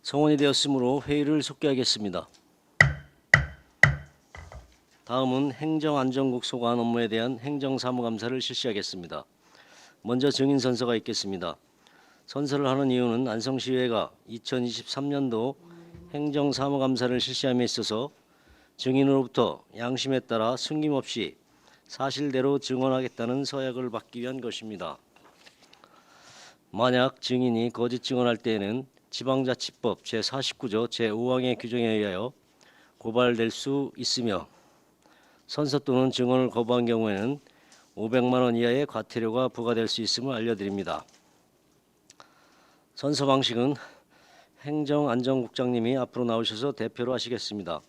성원이 되었으므로 회의를 속개하겠습니다. 다음은 행정안전국 소관 업무에 대한 행정사무감사를 실시하겠습니다. 먼저 증인 선서가 있겠습니다. 선서를 하는 이유는 안성시의회가 2023년도 행정사무감사를 실시함에 있어서 증인으로부터 양심에 따라 숨김없이 사실대로 증언하겠다는 서약을 받기 위한 것입니다. 만약 증인이 거짓 증언할 때에는 지방자치법 제49조 제5항의 규정에 의하여 고발될 수 있으며 선서 또는 증언을 거부한 경우에는 500만 원 이하의 과태료가 부과될 수 있음을 알려드립니다. 선서 방식은 행정안전국장님이 앞으로 나오셔서 대표로 하시겠습니다.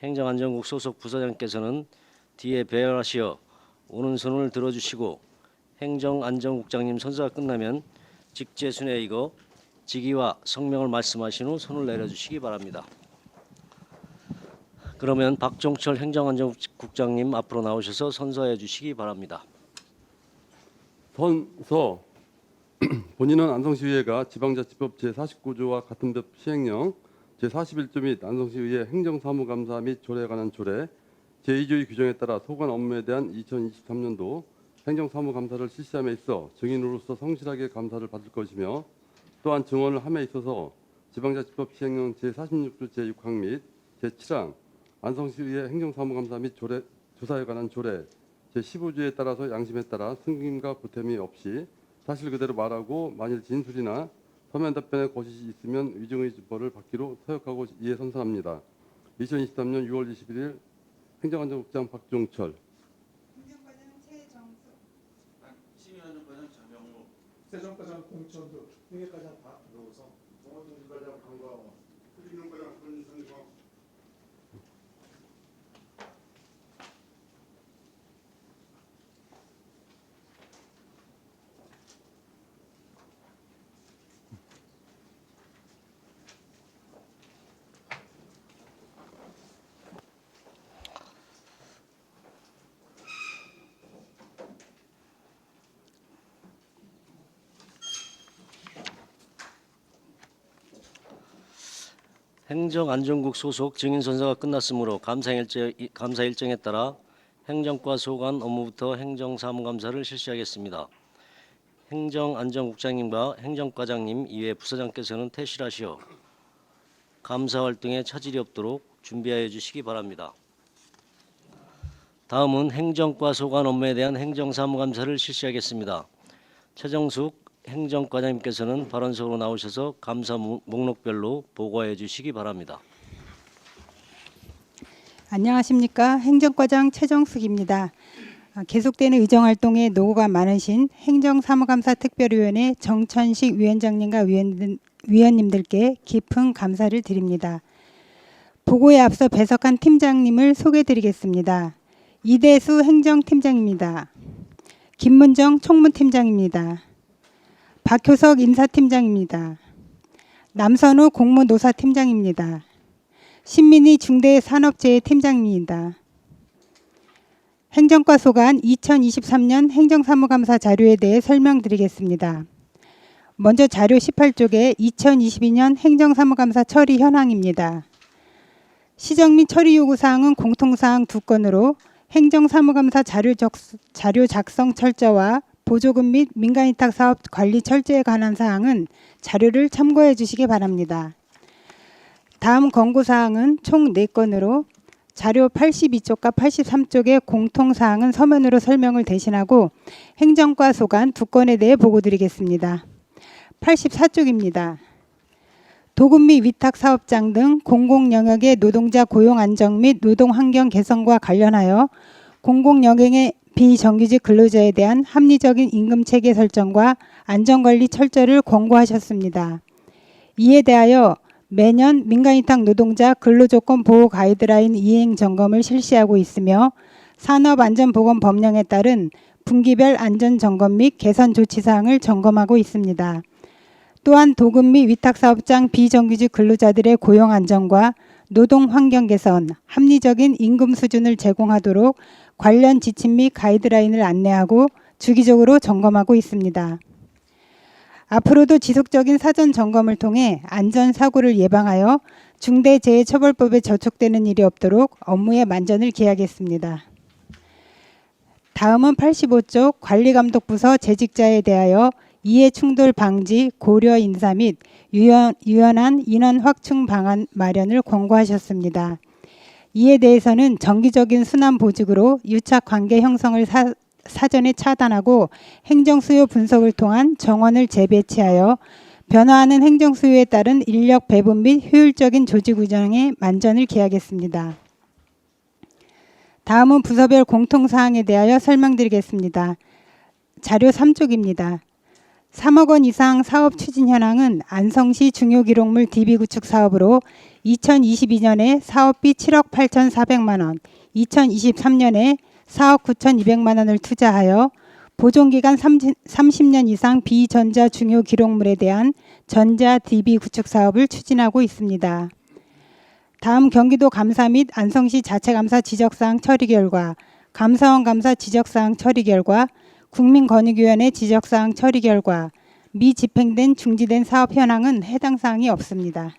행정안전국 소속 부서장께서는 뒤에 배열하시어 오른손을 들어주시고 행정안전국장님 선서가 끝나면 직제순에 이거 직위와 성명을 말씀하신 후 손을 내려주시기 바랍니다. 그러면 박종철 행정안전국장님 앞으로 나오셔서 선서해 주시기 바랍니다. 선서. 본인은 안성시의회가 지방자치법 제49조와 같은 법 시행령 제41조 및 안성시의회 행정사무감사 및 조례에 관한 조례 제2조의 규정에 따라 소관 업무에 대한 2023년도 행정사무감사를 실시함에 있어 증인으로서 성실하게 감사를 받을 것이며 또한 증언을 함에 있어서 지방자치법 시행령 제46조 제6항 및 제7항 안성시의회 행정사무감사 및 조사에 관한 조례 제15조에 따라서 양심에 따라 숨김과 보탬이 없이 사실 그대로 말하고 만일 진술이나 서면 답변에 거짓이 있으면 위증의 처벌을 받기로 서약하고 이에 선서합니다. 2023년 6월 21일 행정안전국장 박종철, 행정과장 최정숙, 시민안전과장 장영무, 세정과장 공천도, 회계과장 박노성, 정원정비과장 강광원, 수리농과장 권성광, 행정안전국 소속 증인 선서가 끝났으므로 감사 일정에 따라 행정과 소관 업무부터 행정사무감사를 실시하겠습니다. 행정안전국장님과 행정과장님 이외 부서장께서는 퇴실하시어 감사 활동에 차질이 없도록 준비하여 주시기 바랍니다. 다음은 행정과 소관 업무에 대한 행정사무감사를 실시하겠습니다. 최정숙 행정과장님께서는 발언석으로 나오셔서 감사 목록별로 보고해 주시기 바랍니다. 안녕하십니까. 행정과장 최정숙입니다. 계속되는 의정활동에 노고가 많으신 행정사무감사 특별위원회 정천식 위원장님과 위원님들께 깊은 감사를 드립니다. 보고에 앞서 배석한 팀장님을 소개드리겠습니다. 이대수 행정팀장입니다. 김문정 총무팀장입니다. 박효석 인사팀장입니다. 남선우 공무노사팀장입니다. 신민희 중대산업재해팀장입니다. 행정과 소관 2023년 행정사무감사 자료에 대해 설명드리겠습니다. 먼저 자료 18쪽에 2022년 행정사무감사 처리 현황입니다. 시정 및 처리 요구사항은 공통사항 2건으로 행정사무감사 자료 작성 철저와 보조금 및 민간위탁 사업 관리 철저에 관한 사항은 자료를 참고해 주시기 바랍니다. 다음 권고사항은 총 4건으로 자료 82쪽과 83쪽의 공통사항은 서면으로 설명을 대신하고 행정과 소관 2건에 대해 보고드리겠습니다. 84쪽입니다. 도급 및 위탁 사업장 등 공공영역의 노동자 고용 안정 및 노동환경 개선과 관련하여 공공영역의 비정규직 근로자에 대한 합리적인 임금체계 설정과 안전관리 철저를 권고하셨습니다. 이에 대하여 매년 민간위탁 노동자 근로조건 보호 가이드라인 이행 점검을 실시하고 있으며 산업안전보건법령에 따른 분기별 안전점검 및 개선 조치사항을 점검하고 있습니다. 또한 도급 및 위탁사업장 비정규직 근로자들의 고용 안정과 노동환경 개선, 합리적인 임금 수준을 제공하도록 관련 지침 및 가이드라인을 안내하고 주기적으로 점검하고 있습니다. 앞으로도 지속적인 사전 점검을 통해 안전사고를 예방하여 중대재해처벌법에 저촉되는 일이 없도록 업무에 만전을 기하겠습니다. 다음은 85쪽 관리감독부서 재직자에 대하여 이해충돌 방지, 고려 인사 및 유연한 인원 확충 방안 마련을 권고하셨습니다. 이에 대해서는 정기적인 순환 보직으로 유착 관계 형성을 사전에 차단하고 행정수요 분석을 통한 정원을 재배치하여 변화하는 행정수요에 따른 인력 배분 및 효율적인 조직 운영에 만전을 기하겠습니다. 다음은 부서별 공통사항에 대하여 설명드리겠습니다. 자료 3쪽입니다. 3억 원 이상 사업 추진 현황은 안성시 중요기록물 DB 구축 사업으로 2022년에 사업비 7억 8,400만 원, 2023년에 4억 9,200만 원을 투자하여 보존기간 30년 이상 비전자 중요기록물에 대한 전자 DB 구축 사업을 추진하고 있습니다. 다음 경기도 감사 및 안성시 자체감사 지적사항 처리 결과, 감사원 감사 지적사항 처리 결과, 국민권익위원회 지적사항 처리 결과, 미집행된 중지된 사업 현황은 해당 사항이 없습니다.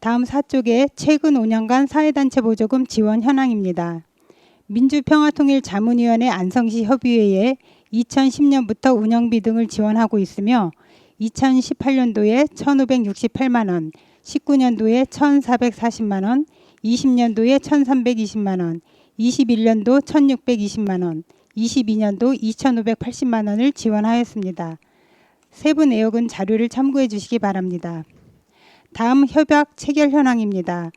다음 4쪽에 최근 5년간 사회단체 보조금 지원 현황입니다. 민주평화통일자문위원회 안성시 협의회에 2010년부터 운영비 등을 지원하고 있으며 2018년도에 1,568만 원, 19년도에 1,440만 원, 20년도에 1,320만 원, 21년도 1,620만 원, 22년도 2,580만 원을 지원하였습니다. 세부 내역은 자료를 참고해 주시기 바랍니다. 다음 협약 체결 현황입니다.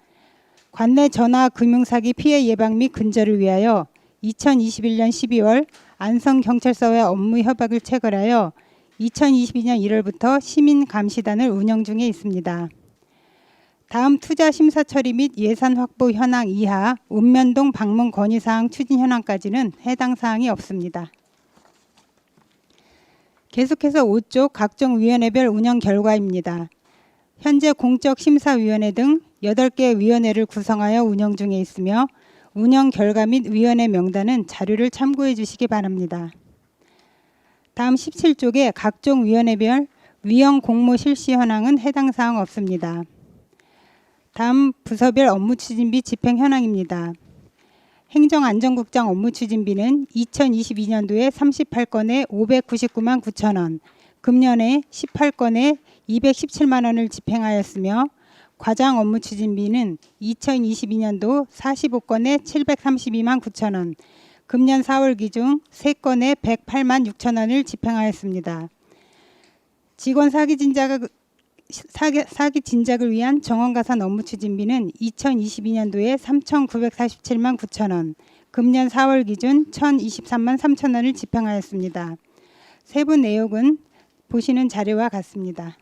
관내 전화 금융사기 피해 예방 및 근절을 위하여 2021년 12월 안성경찰서와 업무 협약을 체결하여 2022년 1월부터 시민감시단을 운영 중에 있습니다. 다음 투자 심사 처리 및 예산 확보 현황 이하 읍면동 방문 건의사항 추진 현황까지는 해당 사항이 없습니다. 계속해서 5쪽 각종 위원회별 운영 결과입니다. 현재 공적심사위원회 등 8개 위원회를 구성하여 운영 중에 있으며 운영 결과 및 위원회 명단은 자료를 참고해 주시기 바랍니다. 다음 17쪽에 각종 위원회별 위원 공모 실시 현황은 해당 사항 없습니다. 다음 부서별 업무 추진비 집행 현황입니다. 행정안전국장 업무 추진비는 2022년도에 38건에 599만 9천 원, 금년에 18건에 217만 원을 집행하였으며 과장 업무 추진비는 2022년도 45건에 732만 9천 원, 금년 4월 기준 3건에 108만 6천 원을 집행하였습니다. 직원 사기 진작을 위한 정원가산 업무 추진비는 2022년도에 3,947만 9천 원, 금년 4월 기준 1,023만 3천 원을 집행하였습니다. 세부 내역은 보시는 자료와 같습니다.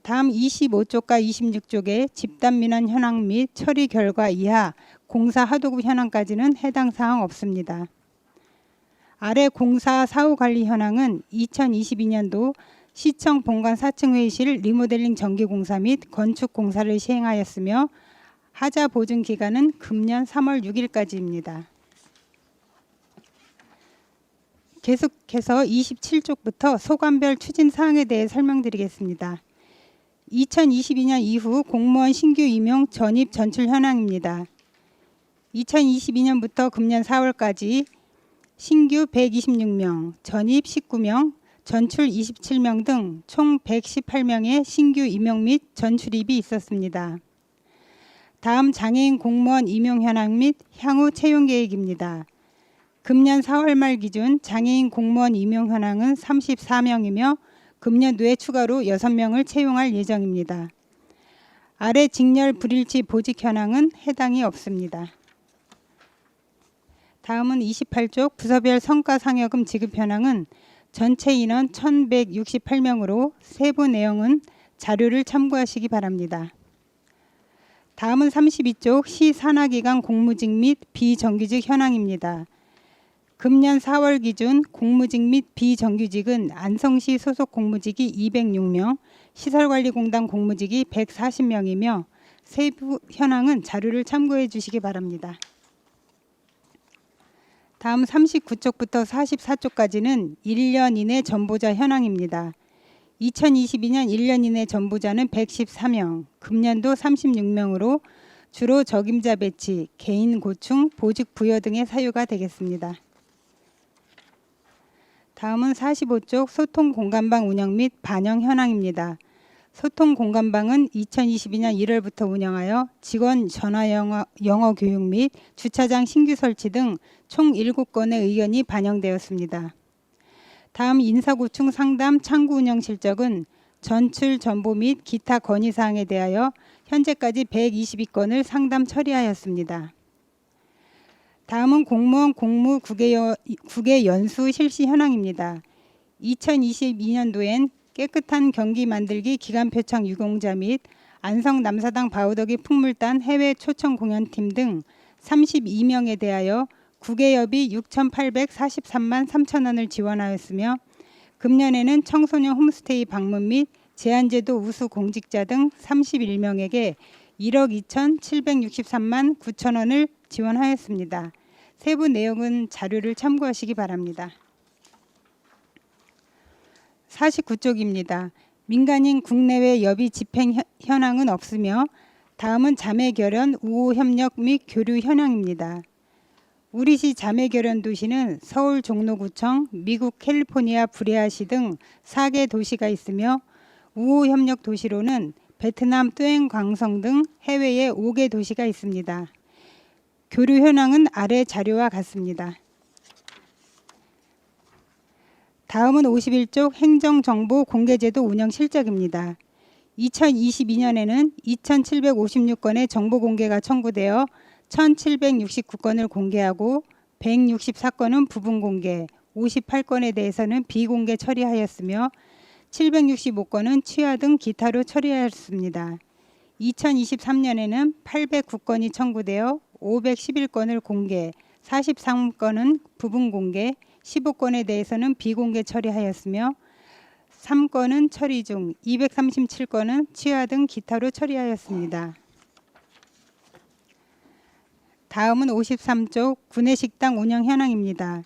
다음 25쪽과 26쪽에 집단민원 현황 및 처리 결과 이하 공사 하도급 현황까지는 해당 사항 없습니다. 아래 공사 사후관리 현황은 2022년도 시청 본관 4층 회의실 리모델링 전기공사 및 건축공사를 시행하였으며 하자 보증 기간은 금년 3월 6일까지입니다. 계속해서 27쪽부터 소관별 추진 사항에 대해 설명드리겠습니다. 2022년 이후 공무원 신규 임용 전입 전출 현황입니다. 2022년부터 금년 4월까지 신규 126명, 전입 19명, 전출 27명 등 총 118명의 신규 임용 및 전출입이 있었습니다. 다음 장애인 공무원 임용 현황 및 향후 채용 계획입니다. 금년 4월 말 기준 장애인 공무원 임용 현황은 34명이며 금년도에 추가로 6명을 채용할 예정입니다. 아래 직렬 불일치 보직 현황은 해당이 없습니다. 다음은 28쪽 부서별 성과상여금 지급 현황은 전체 인원 1,168명으로 세부 내용은 자료를 참고하시기 바랍니다. 다음은 32쪽 시 산하기관 공무직 및 비정규직 현황입니다. 금년 4월 기준 공무직 및 비정규직은 안성시 소속 공무직이 206명, 시설관리공단 공무직이 140명이며 세부 현황은 자료를 참고해 주시기 바랍니다. 다음 39쪽부터 44쪽까지는 1년 이내 전보자 현황입니다. 2022년 1년 이내 전보자는 114명, 금년도 36명으로 주로 적임자 배치, 개인 고충, 보직 부여 등의 사유가 되겠습니다. 다음은 45쪽 소통 공간방 운영 및 반영 현황입니다. 소통 공간방은 2022년 1월부터 운영하여 직원 전화 영어 교육 및 주차장 신규 설치 등 총 7건의 의견이 반영되었습니다. 다음 인사고충 상담 창구 운영 실적은 전출 전보 및 기타 건의사항에 대하여 현재까지 122건을 상담 처리하였습니다. 다음은 공무원 공무 국외 연수 실시 현황입니다. 2022년도엔 깨끗한 경기 만들기 기간 표창 유공자 및 안성 남사당 바우더기 풍물단 해외 초청 공연팀 등 32명에 대하여 국외여비 6,843만 3천 원을 지원하였으며 금년에는 청소년 홈스테이 방문 및 제한제도 우수 공직자 등 31명에게 1억 2,763만 9천 원을 지원하였습니다. 세부 내용은 자료를 참고하시기 바랍니다. 49쪽입니다. 민간인 국내외 여비 집행 현황은 없으며 다음은 자매결연 우호 협력 및 교류 현황입니다. 우리시 자매결연 도시는 서울 종로구청, 미국 캘리포니아 브레아시 등 4개 도시가 있으며 우호 협력 도시로는 베트남 뚜엔 광성 등 해외에 5개 도시가 있습니다. 교류 현황은 아래 자료와 같습니다. 다음은 51쪽 행정정보 공개제도 운영 실적입니다. 2022년에는 2,756건의 정보 공개가 청구되어 1,769건을 공개하고 164건은 부분 공개, 58건에 대해서는 비공개 처리하였으며 765건은 취하 등 기타로 처리하였습니다. 2023년에는 809건이 청구되어 511건을 공개, 43건은 부분 공개, 15건에 대해서는 비공개 처리하였으며 3건은 처리 중, 237건은 취하 등 기타로 처리하였습니다. 다음은 53쪽 구내식당 운영 현황입니다.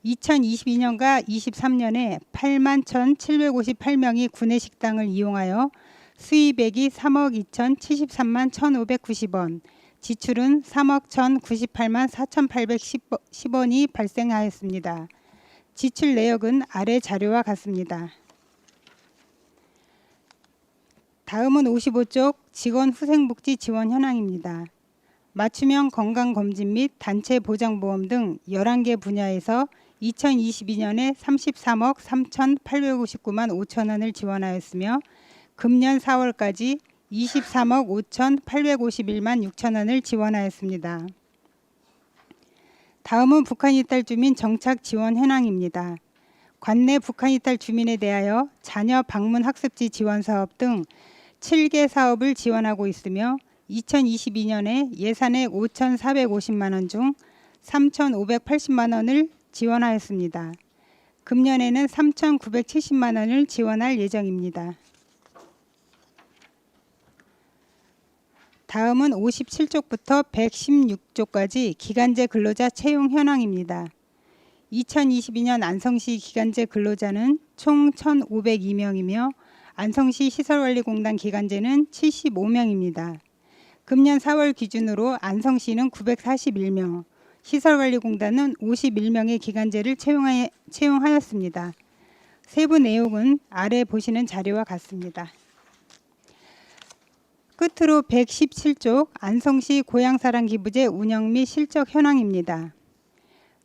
2022년과 23년에 8만 1,758명이 구내식당을 이용하여 수입액이 3억 2,073만 1,590원, 지출은 3억 1,098만 4,810원이 발생하였습니다. 지출 내역은 아래 자료와 같습니다. 다음은 55쪽 직원 후생복지 지원 현황입니다. 맞춤형 건강검진 및 단체 보장보험 등 11개 분야에서 2022년에 33억 3,859만 5천 원을 지원하였으며 금년 4월까지 23억 5,851만 6천 원을 지원하였습니다. 다음은 북한 이탈 주민 정착 지원 현황입니다. 관내 북한 이탈 주민에 대하여 자녀 방문 학습지 지원 사업 등 7개 사업을 지원하고 있으며 2022년에 예산액 5,450만 원 중 3,580만 원을 지원하였습니다. 금년에는 3,970만 원을 지원할 예정입니다. 다음은 57쪽부터 116쪽까지 기간제 근로자 채용 현황입니다. 2022년 안성시 기간제 근로자는 총 1,502명이며 안성시 시설관리공단 기간제는 75명입니다. 금년 4월 기준으로 안성시는 941명, 시설관리공단은 51명의 기간제를 채용하였습니다. 세부 내용은 아래 보시는 자료와 같습니다. 끝으로 117쪽 안성시 고향사랑기부제 운영 및 실적 현황입니다.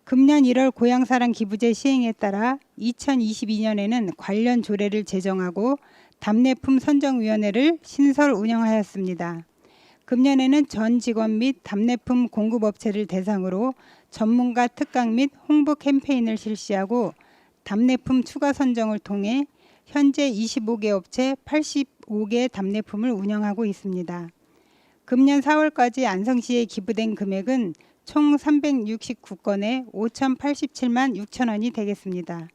금년 1월 고향사랑 기부제 시행에 따라 2022년에는 관련 조례를 제정하고 답례품 선정위원회를 신설 운영하였습니다. 금년에는 전 직원 및 답례품 공급업체를 대상으로 전문가 특강 및 홍보 캠페인을 실시하고 답례품 추가 선정을 통해 현재 25개 업체 85개 답례품을 운영하고 있습니다. 금년 4월까지 안성시에 기부된 금액은 총 369건에 5,087만 6천 원이 되겠습니다.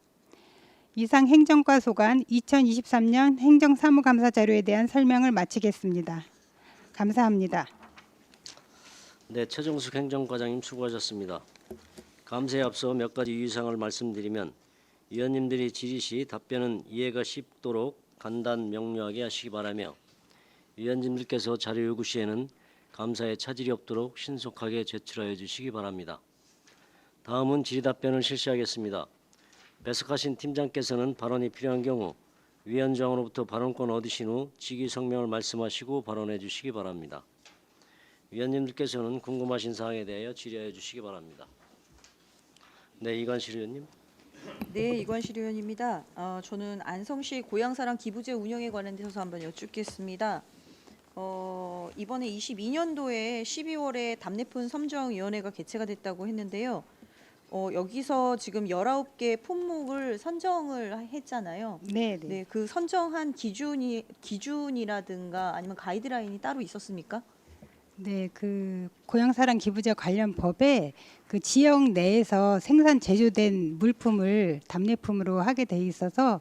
이상 행정과 소관 2023년 행정사무감사 자료에 대한 설명을 마치겠습니다. 감사합니다. 네, 최정숙 행정과장님 수고하셨습니다. 감사에 앞서 몇 가지 유의사항을 말씀드리면 위원님들이 질의 시 답변은 이해가 쉽도록 간단 명료하게 하시기 바라며 위원님들께서 자료 요구 시에는 감사에 차질이 없도록 신속하게 제출하여 주시기 바랍니다. 다음은 질의 답변을 실시하겠습니다. 배석하신 팀장께서는 발언이 필요한 경우 위원장으로부터 발언권 얻으신 후 직위 성명을 말씀하시고 발언해 주시기 바랍니다. 위원님들께서는 궁금하신 사항에 대하여 질의하여 주시기 바랍니다. 네, 이관실 의원님. 네, 이관실 의원입니다. 저는 안성시 고향사랑 기부제 운영에 관련돼서 한번 여쭙겠습니다. 이번에 22년도에 12월에 답례품 선정위원회가 개최가 됐다고 했는데요. 여기서 지금 19개 품목을 선정을 했잖아요. 네, 네. 네, 그 선정한 기준이라든가 아니면 가이드라인이 따로 있었습니까? 네, 그 고향사랑 기부제 관련 법에 그 지역 내에서 생산 제조된 물품을 답례품으로 하게 돼 있어서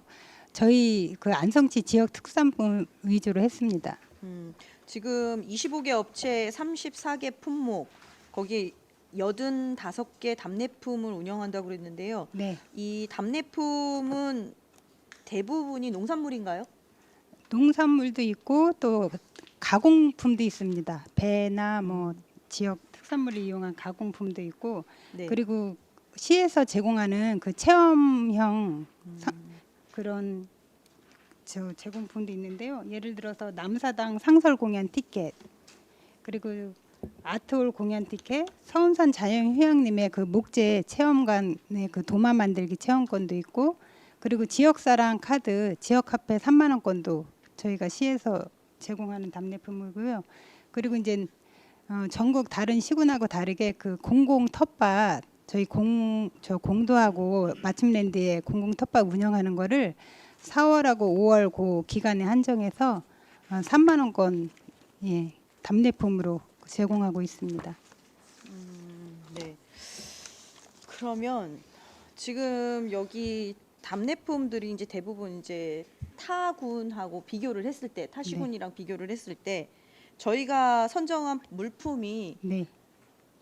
저희 그 안성시 지역 특산품 위주로 했습니다. 지금 25개 업체 34개 품목 거기 85개 답례품을 운영한다고 그랬는데요. 네, 이 답례품은 대부분이 농산물인가요? 농산물도 있고 또 가공품도 있습니다. 배나 뭐 지역 특산물을 이용한 가공품도 있고 네. 그리고 시에서 제공하는 그 체험형 그런 저 제공품도 있는데요. 예를 들어서 남사당 상설 공연 티켓 그리고 아트홀 공연 티켓, 서운산 자연휴양림의 그 목재 체험관의 그 도마 만들기 체험권도 있고 그리고 지역사랑 카드 지역 카페 3만 원권도 저희가 시에서 제공하는 답례품이고요. 그리고 이제 전국 다른 시군하고 다르게 그 공공 텃밭 저희 공도하고 마침랜드에 공공 텃밭 운영하는 거를 4월하고 5월 그 기간에 한정해서 3만 원권 예, 답례품으로 제공하고 있습니다. 네. 그러면 지금 여기 답례품들이 이제 대부분 이제 타군하고 비교를 했을 때 타시군이랑 비교를 했을 때 저희가 선정한 물품이 네.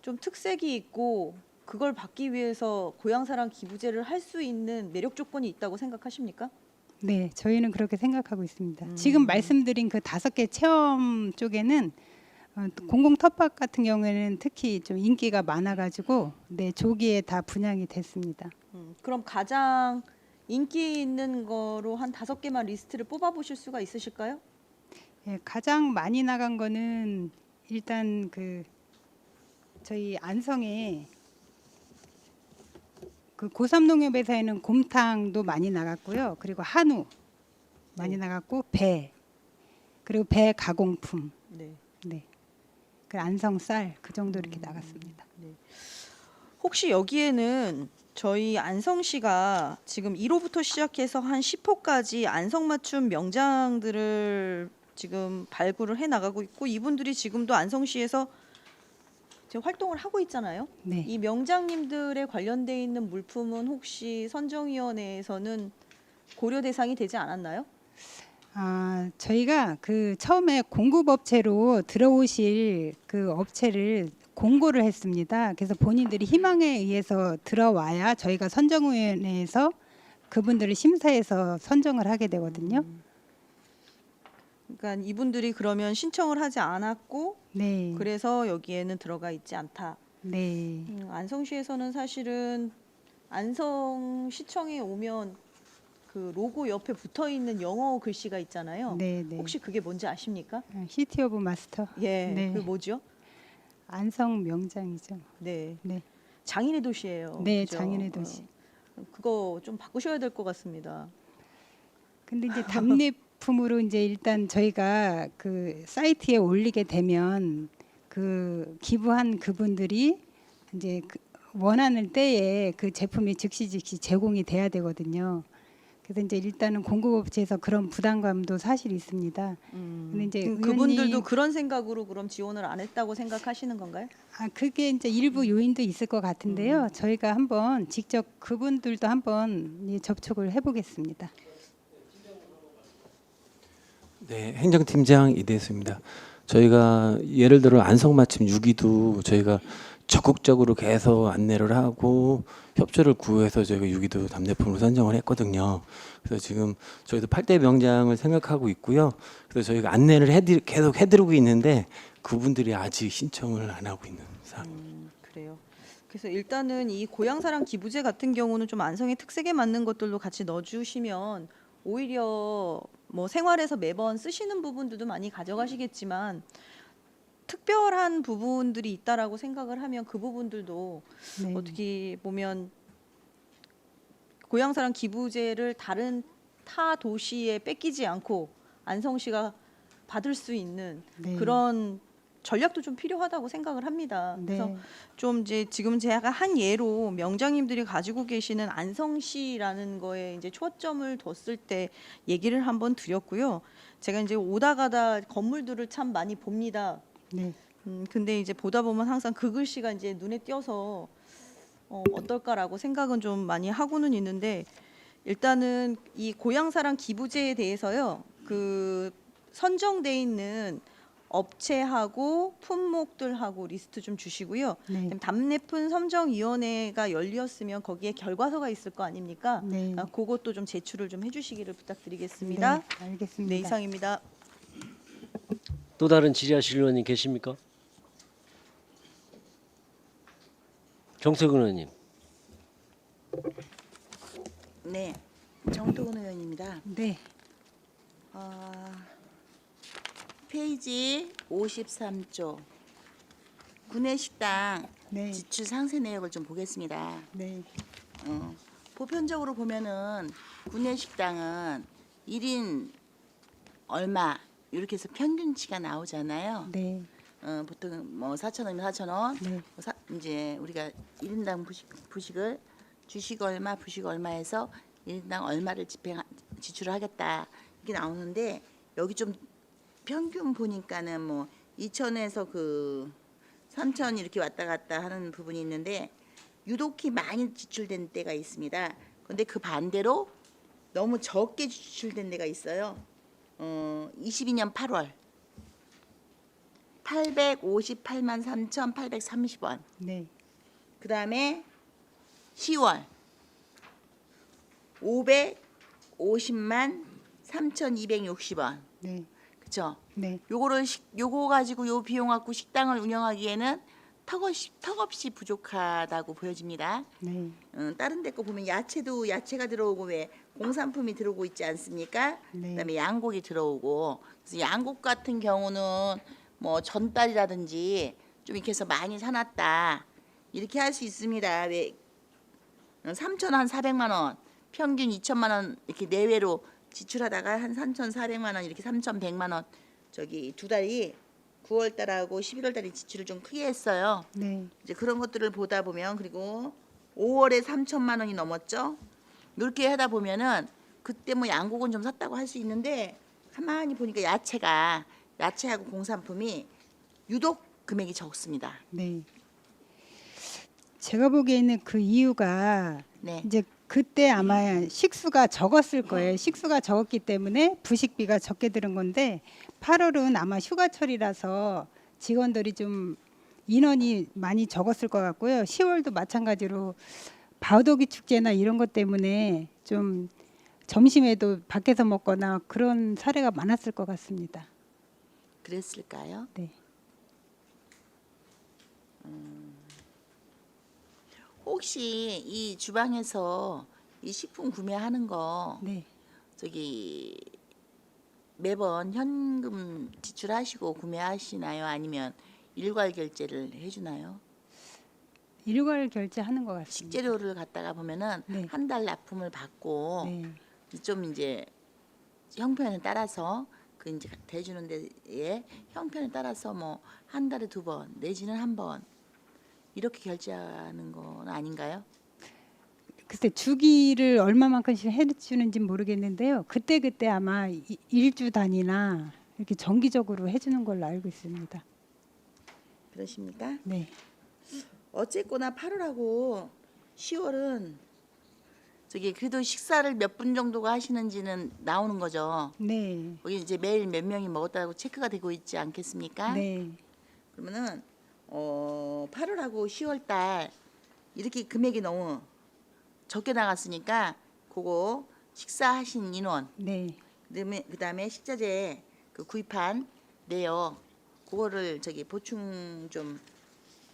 좀 특색이 있고 그걸 받기 위해서 고향사랑 기부제를 할 수 있는 매력 조건이 있다고 생각하십니까? 네, 저희는 그렇게 생각하고 있습니다. 지금 말씀드린 그 5개 체험 쪽에는 공공 텃밭 같은 경우에는 특히 좀 인기가 많아가지고 네 조기에 다 분양이 됐습니다. 그럼 가장 인기 있는 거로 한 5개만 리스트를 뽑아 보실 수가 있으실까요? 예, 가장 많이 나간 거는 일단 그 저희 안성에 그 고삼농협에서는 곰탕도 많이 나갔고요. 그리고 한우 많이 나갔고 배 그리고 배 가공품 네. 네. 그 안성쌀 그 정도 이렇게 나갔습니다. 혹시 여기에는 저희 안성시가 지금 1호부터 시작해서 한 10호까지 안성맞춤 명장들을 지금 발굴을 해 나가고 있고 이분들이 지금도 안성시에서 지금 활동을 하고 있잖아요. 네. 이 명장님들에 관련돼 있는 물품은 혹시 선정위원회에서는 고려 대상이 되지 않았나요? 저희가 그 처음에 공급업체로 들어오실 그 업체를 공고를 했습니다. 그래서 본인들이 희망에 의해서 들어와야 저희가 선정위원회에서 그분들을 심사해서 선정을 하게 되거든요. 그러니까 이분들이 그러면 신청을 하지 않았고 네. 그래서 여기에는 들어가 있지 않다. 네. 안성시에서는 사실은 안성시청에 오면 그 로고 옆에 붙어 있는 영어 글씨가 있잖아요. 네, 네. 혹시 그게 뭔지 아십니까? 시티 오브 마스터. 예, 네. 그 뭐죠? 안성 명장이죠. 네, 네. 장인의 도시예요. 네, 그죠? 장인의 도시. 그거 좀 바꾸셔야 될 것 같습니다. 근데 이제 답례품으로 이제 일단 저희가 그 사이트에 올리게 되면 그 기부한 그분들이 이제 그 원하는 때에 그 제품이 즉시 제공이 돼야 되거든요. 그래서 이제 일단은 공급업체에서 그런 부담감도 사실 있습니다. 근데 이제 그분들도 의원님- 그런 생각으로 그럼 지원을 안 했다고 생각하시는 건가요? 그게 이제 일부 요인도 있을 것 같은데요. 저희가 한번 직접 그분들도 한번 예, 접촉을 해보겠습니다. 네, 행정팀장 이대수입니다. 저희가 예를 들어 안성맞춤 6위도 저희가 적극적으로 계속 안내를 하고 협조를 구해서 저희가 유기도 답례품으로 선정을 했거든요. 그래서 지금 저희도 8대 명장을 생각하고 있고요. 그래서 저희가 안내를 계속 해드리고 있는데 그분들이 아직 신청을 안 하고 있는 상황입니다. 그래요. 그래서 일단은 이 고향사랑 기부제 같은 경우는 좀 안성의 특색에 맞는 것들도 같이 넣어주시면 오히려 뭐 생활에서 매번 쓰시는 부분들도 많이 가져가시겠지만 특별한 부분들이 있다라고 생각을 하면 그 부분들도 네. 어떻게 보면 고향사랑 기부제를 다른 타 도시에 뺏기지 않고 안성시가 받을 수 있는 네. 그런 전략도 좀 필요하다고 생각을 합니다. 그래서 네. 좀 이제 지금 제가 한 예로 명장님들이 가지고 계시는 안성시라는 거에 이제 초점을 뒀을 때 얘기를 한번 드렸고요. 제가 이제 오다 가다 건물들을 참 많이 봅니다. 네. 근데 이제 보다 보면 항상 그 글씨가 이제 눈에 띄어서 어떨까라고 생각은 좀 많이 하고는 있는데 일단은 이 고향사랑 기부제에 대해서요. 그 선정돼 있는 업체하고 품목들하고 리스트 좀 주시고요. 네. 그다음에 답례품 선정위원회가 열렸으면 거기에 결과서가 있을 거 아닙니까? 네. 그것도 좀 제출을 좀 해주시기를 부탁드리겠습니다. 네, 알겠습니다. 네, 이상입니다. 또 다른 질의하실 의원님 계십니까? 정태근 의원님. 네, 정태근 의원입니다. 네. 페이지 53조 구내식당 네. 지출 상세 내역을 좀 보겠습니다. 네. 보편적으로 보면은 구내식당은 1인 얼마 이렇게 해서 평균치가 나오잖아요. 네. 보통 뭐 4,000원이면 4,000원. 네. 이제 우리가 1인당 부식을 주식 얼마, 부식 얼마에서 1인당 얼마를 지출을 하겠다 이게 나오는데 여기 좀 평균 보니까는 뭐 2,000에서 그 3,000 이렇게 왔다 갔다 하는 부분이 있는데 유독히 많이 지출된 때가 있습니다. 그런데 그 반대로 너무 적게 지출된 데가 있어요. 22년 8월 858만 3,830원. 네. 그 다음에 10월 550만 3,260원. 네. 그쵸? 네. 요거 가지고 요 비용 갖고 식당을 운영하기에는 턱없이 부족하다고 보여집니다. 네. 다른 데 거 보면 야채가 들어오고 왜 공산품이 들어오고 있지 않습니까? 네. 그다음에 양고기 들어오고 그래서 양곡 같은 경우는 뭐 전달이라든지 좀 이렇게 해서 많이 사놨다 이렇게 할 수 있습니다. 왜 3,400만 원 평균 2천만 원 이렇게 내외로 지출하다가 한 3,400만 원 이렇게 3,100만 원 저기 두 달이 9월 달하고 11월 달에 지출을 좀 크게 했어요. 네. 이제 그런 것들을 보다 보면 그리고 5월에 3천만 원이 넘었죠. 이렇게 하다 보면은 그때 뭐 양곡은 좀 샀다고 할 수 있는데 가만히 보니까 야채하고 공산품이 유독 금액이 적습니다. 네. 제가 보기에는 그 이유가 네. 이제 그때 아마 식수가 적었을 거예요. 식수가 적었기 때문에 부식비가 적게 들은 건데 8월은 아마 휴가철이라서 직원들이 좀 인원이 많이 적었을 것 같고요. 10월도 마찬가지로 바우더기 축제나 이런 것 때문에 좀 점심에도 밖에서 먹거나 그런 사례가 많았을 것 같습니다. 그랬을까요? 네. 혹시 이 주방에서 이 식품 구매하는 거 네. 저기 매번 현금 지출하시고 구매하시나요? 아니면 일괄 결제를 해주나요? 일괄 결제하는 것 같습니다. 식재료를 갖다가 보면은 네. 한 달 납품을 받고 네. 좀 이제 형편에 따라서 그 이제 대주는 데에 형편에 따라서 뭐 한 달에 2번 내지는 한 번 이렇게 결제하는 건 아닌가요? 글쎄 주기를 얼마만큼씩 해주는지 모르겠는데요. 그때 아마 일주 단위나 이렇게 정기적으로 해주는 걸로 알고 있습니다. 그러십니까? 네, 어쨌거나 8월하고 10월은 저기 그래도 식사를 몇 분 정도가 하시는지는 나오는 거죠. 네, 거기 이제 매일 몇 명이 먹었다고 체크가 되고 있지 않겠습니까? 네, 그러면은 8월하고 10월달 이렇게 금액이 너무 적게 나갔으니까 그거 식사하신 인원 네. 그다음에 식자재 그 구입한 내역 그거를 저기 보충 좀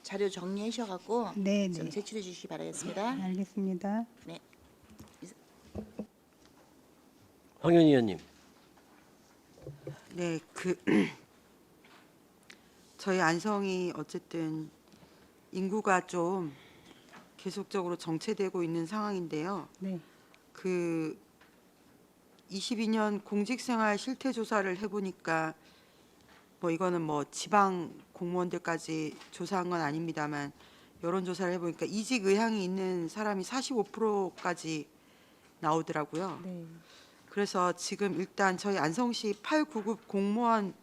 자료 정리해 주셔갖고 네, 좀 네. 제출해 주시기 바라겠습니다. 알겠습니다. 황현희 의원님. 네, 저희 안성이 어쨌든 인구가 좀 계속적으로 정체되고 있는 상황인데요. 네. 22년 공직생활 실태 조사를 해보니까 뭐 이거는 뭐 지방 공무원들까지 조사한 건 아닙니다만 여론조사를 해보니까 이직 의향이 있는 사람이 45%까지 나오더라고요. 네. 그래서 지금 일단 저희 안성시 8구급 공무원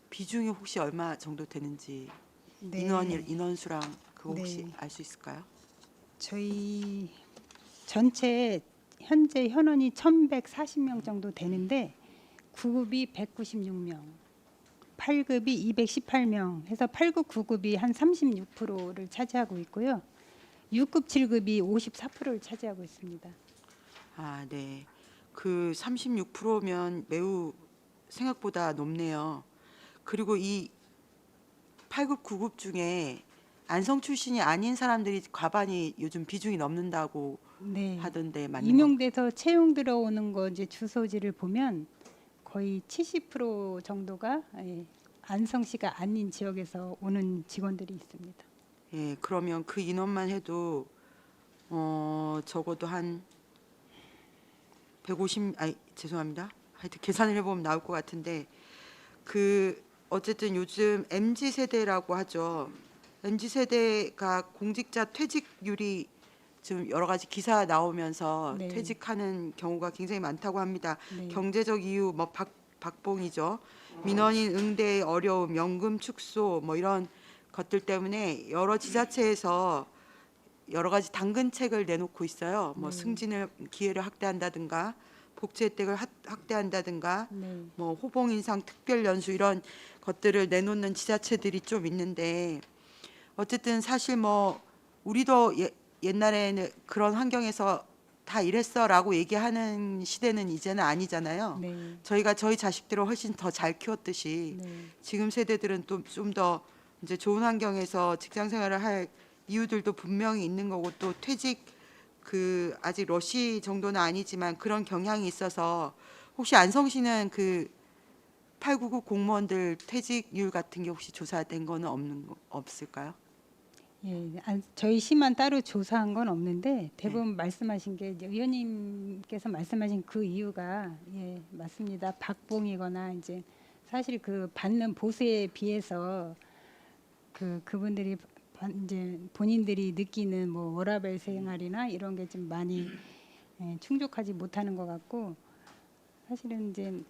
비중이 혹시 얼마 정도 되는지 네. 인원수랑 그거 혹시 네. 알 수 있을까요? 저희 전체 현재 현원이 1,140명 정도 되는데 9급이 196명, 8급이 218명 해서 8급, 9급이 한 36%를 차지하고 있고요. 6급, 7급이 54%를 차지하고 있습니다. 아, 네. 그 36%면 매우 생각보다 높네요. 그리고 이 8급, 9급 중에 안성 출신이 아닌 사람들이 과반이 요즘 비중이 넘는다고 네. 하던데 맞는 거? 임용돼서 채용 들어오는 거 이제 주소지를 보면 거의 70% 정도가 안성시가 아닌 지역에서 오는 직원들이 있습니다. 예, 그러면 그 인원만 해도 적어도 한 150 아니 죄송합니다. 하여튼 계산을 해보면 나올 것 같은데 어쨌든 요즘 MZ 세대라고 하죠. MZ 세대가 공직자 퇴직률이 지금 여러 가지 기사 나오면서 네. 퇴직하는 경우가 굉장히 많다고 합니다. 네. 경제적 이유 뭐 박봉이죠. 민원인 응대의 어려움, 연금 축소 뭐 이런 것들 때문에 여러 지자체에서 여러 가지 당근책을 내놓고 있어요. 뭐 승진을 기회를 확대한다든가 복지 혜택을 확대한다든가 네. 뭐 호봉 인상 특별 연수 이런 것들을 내놓는 지자체들이 좀 있는데 어쨌든 사실 뭐 우리도 옛날에는 그런 환경에서 다 이랬어라고 얘기하는 시대는 이제는 아니잖아요. 네. 저희가 저희 자식들을 훨씬 더 잘 키웠듯이 네. 지금 세대들은 또 좀 더 이제 좋은 환경에서 직장 생활을 할 이유들도 분명히 있는 거고 또 퇴직 아직 러시 정도는 아니지만 그런 경향이 있어서 혹시 안성시는 899 공무원들 퇴직률 같은 게 혹시 조사된 거는 없을까요? 예, 저희 시만 따로 조사한 건 없는데 대부분 말씀하신 게 이제 의원님께서 말씀하신 그 이유가 예, 맞습니다. 박봉이거나 이제 사실 그 받는 보수에 비해서 그분들이 이제 본인들이 느끼는 뭐 워라밸 생활이나 이런 게 좀 많이 충족하지 못하는 것 같고 사실은 이제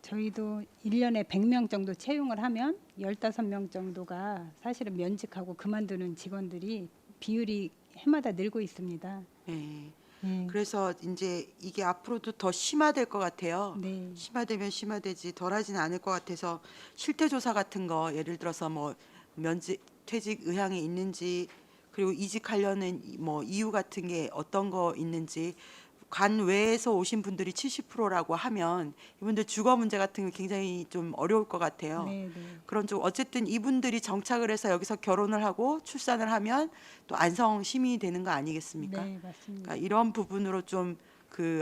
저희도 1년에 100명 정도 채용을 하면 15명 정도가 사실은 면직하고 그만두는 직원들이 비율이 해마다 늘고 있습니다. 네. 예. 그래서 이제 이게 앞으로도 더 심화될 것 같아요. 네. 심화되면 심화되지 덜하지는 않을 것 같아서 실태조사 같은 거 예를 들어서 뭐 면직 퇴직 의향이 있는지 그리고 이직하려는 뭐 이유 같은 게 어떤 거 있는지 관 외에서 오신 분들이 70%라고 하면 이분들 주거 문제 같은 게 굉장히 좀 어려울 것 같아요. 네, 네. 그런 쪽 어쨌든 이분들이 정착을 해서 여기서 결혼을 하고 출산을 하면 또 안성 시민이 되는 거 아니겠습니까? 네, 맞습니다. 그러니까 이런 부분으로 좀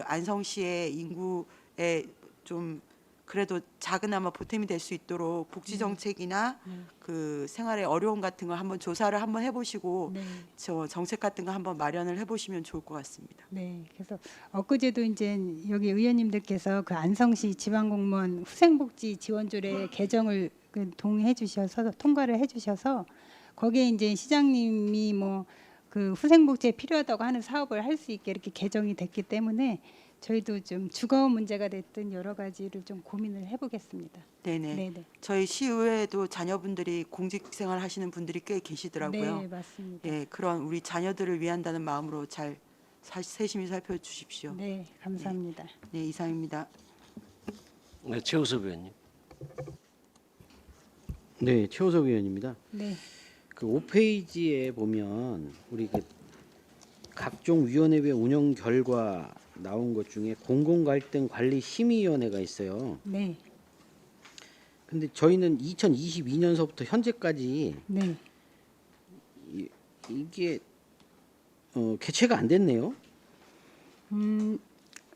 안성시의 인구에 좀 그래도 작은아마 보탬이 될 수 있도록 복지 정책이나 생활의 어려움 같은 걸 한번 조사를 한번 해보시고 네. 저 정책 같은 거 한번 마련을 해보시면 좋을 것 같습니다. 네, 그래서 엊그제도 이제 여기 의원님들께서 그 안성시 지방공무원 후생복지 지원조례 개정을 동의해 주셔서 통과를 해주셔서 거기에 이제 시장님이 뭐 그 후생복지에 필요하다고 하는 사업을 할 수 있게 이렇게 개정이 됐기 때문에 저희도 좀 주거 문제가 됐든 여러 가지를 좀 고민을 해보겠습니다. 네네. 네네. 저희 시의회에도 자녀분들이 공직생활 하시는 분들이 꽤 계시더라고요. 네, 맞습니다. 예, 그런 우리 자녀들을 위한다는 마음으로 잘 세심히 살펴주십시오. 네, 감사합니다. 네, 이상입니다. 네, 최우섭 의원님. 네, 최호석 의원입니다. 네, 그 5페이지에 보면 우리 그 각종 위원회의 운영 결과 나온 것 중에 공공갈등 관리 심의위원회가 있어요. 네, 근데 저희는 2022년서부터 현재까지 네. 이게 개최가 안 됐네요.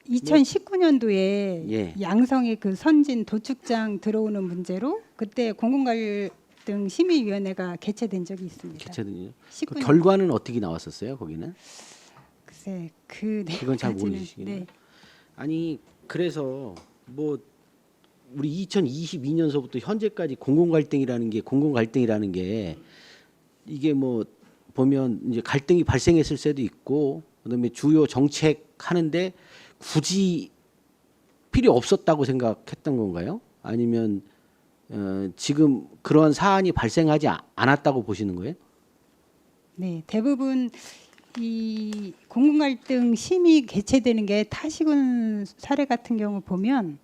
2019년도에 예. 양성의 그 선진 도축장 들어오는 문제로 그때 공공갈등 심의위원회가 개최된 적이 있습니다. 개최든요. 그 19년. 결과는 어떻게 나왔었어요? 거기는? 글쎄 그 그건 잘 내용까지는, 모르시겠네요. 네. 아니 그래서 뭐 우리 2022년서부터 현재까지 공공갈등이라는 게 이게 뭐 보면 이제 갈등이 발생했을 때도 있고 그다음에 주요 정책 하는데 굳이 필요 없었다고 생각했던 건가요? 아니면 지금 그런 사안이 발생하지 않았다고 보시는 거예요? 네, 대부분 이 공공갈등 심의 개최되는 게 타시군 사례 같은 경우 보면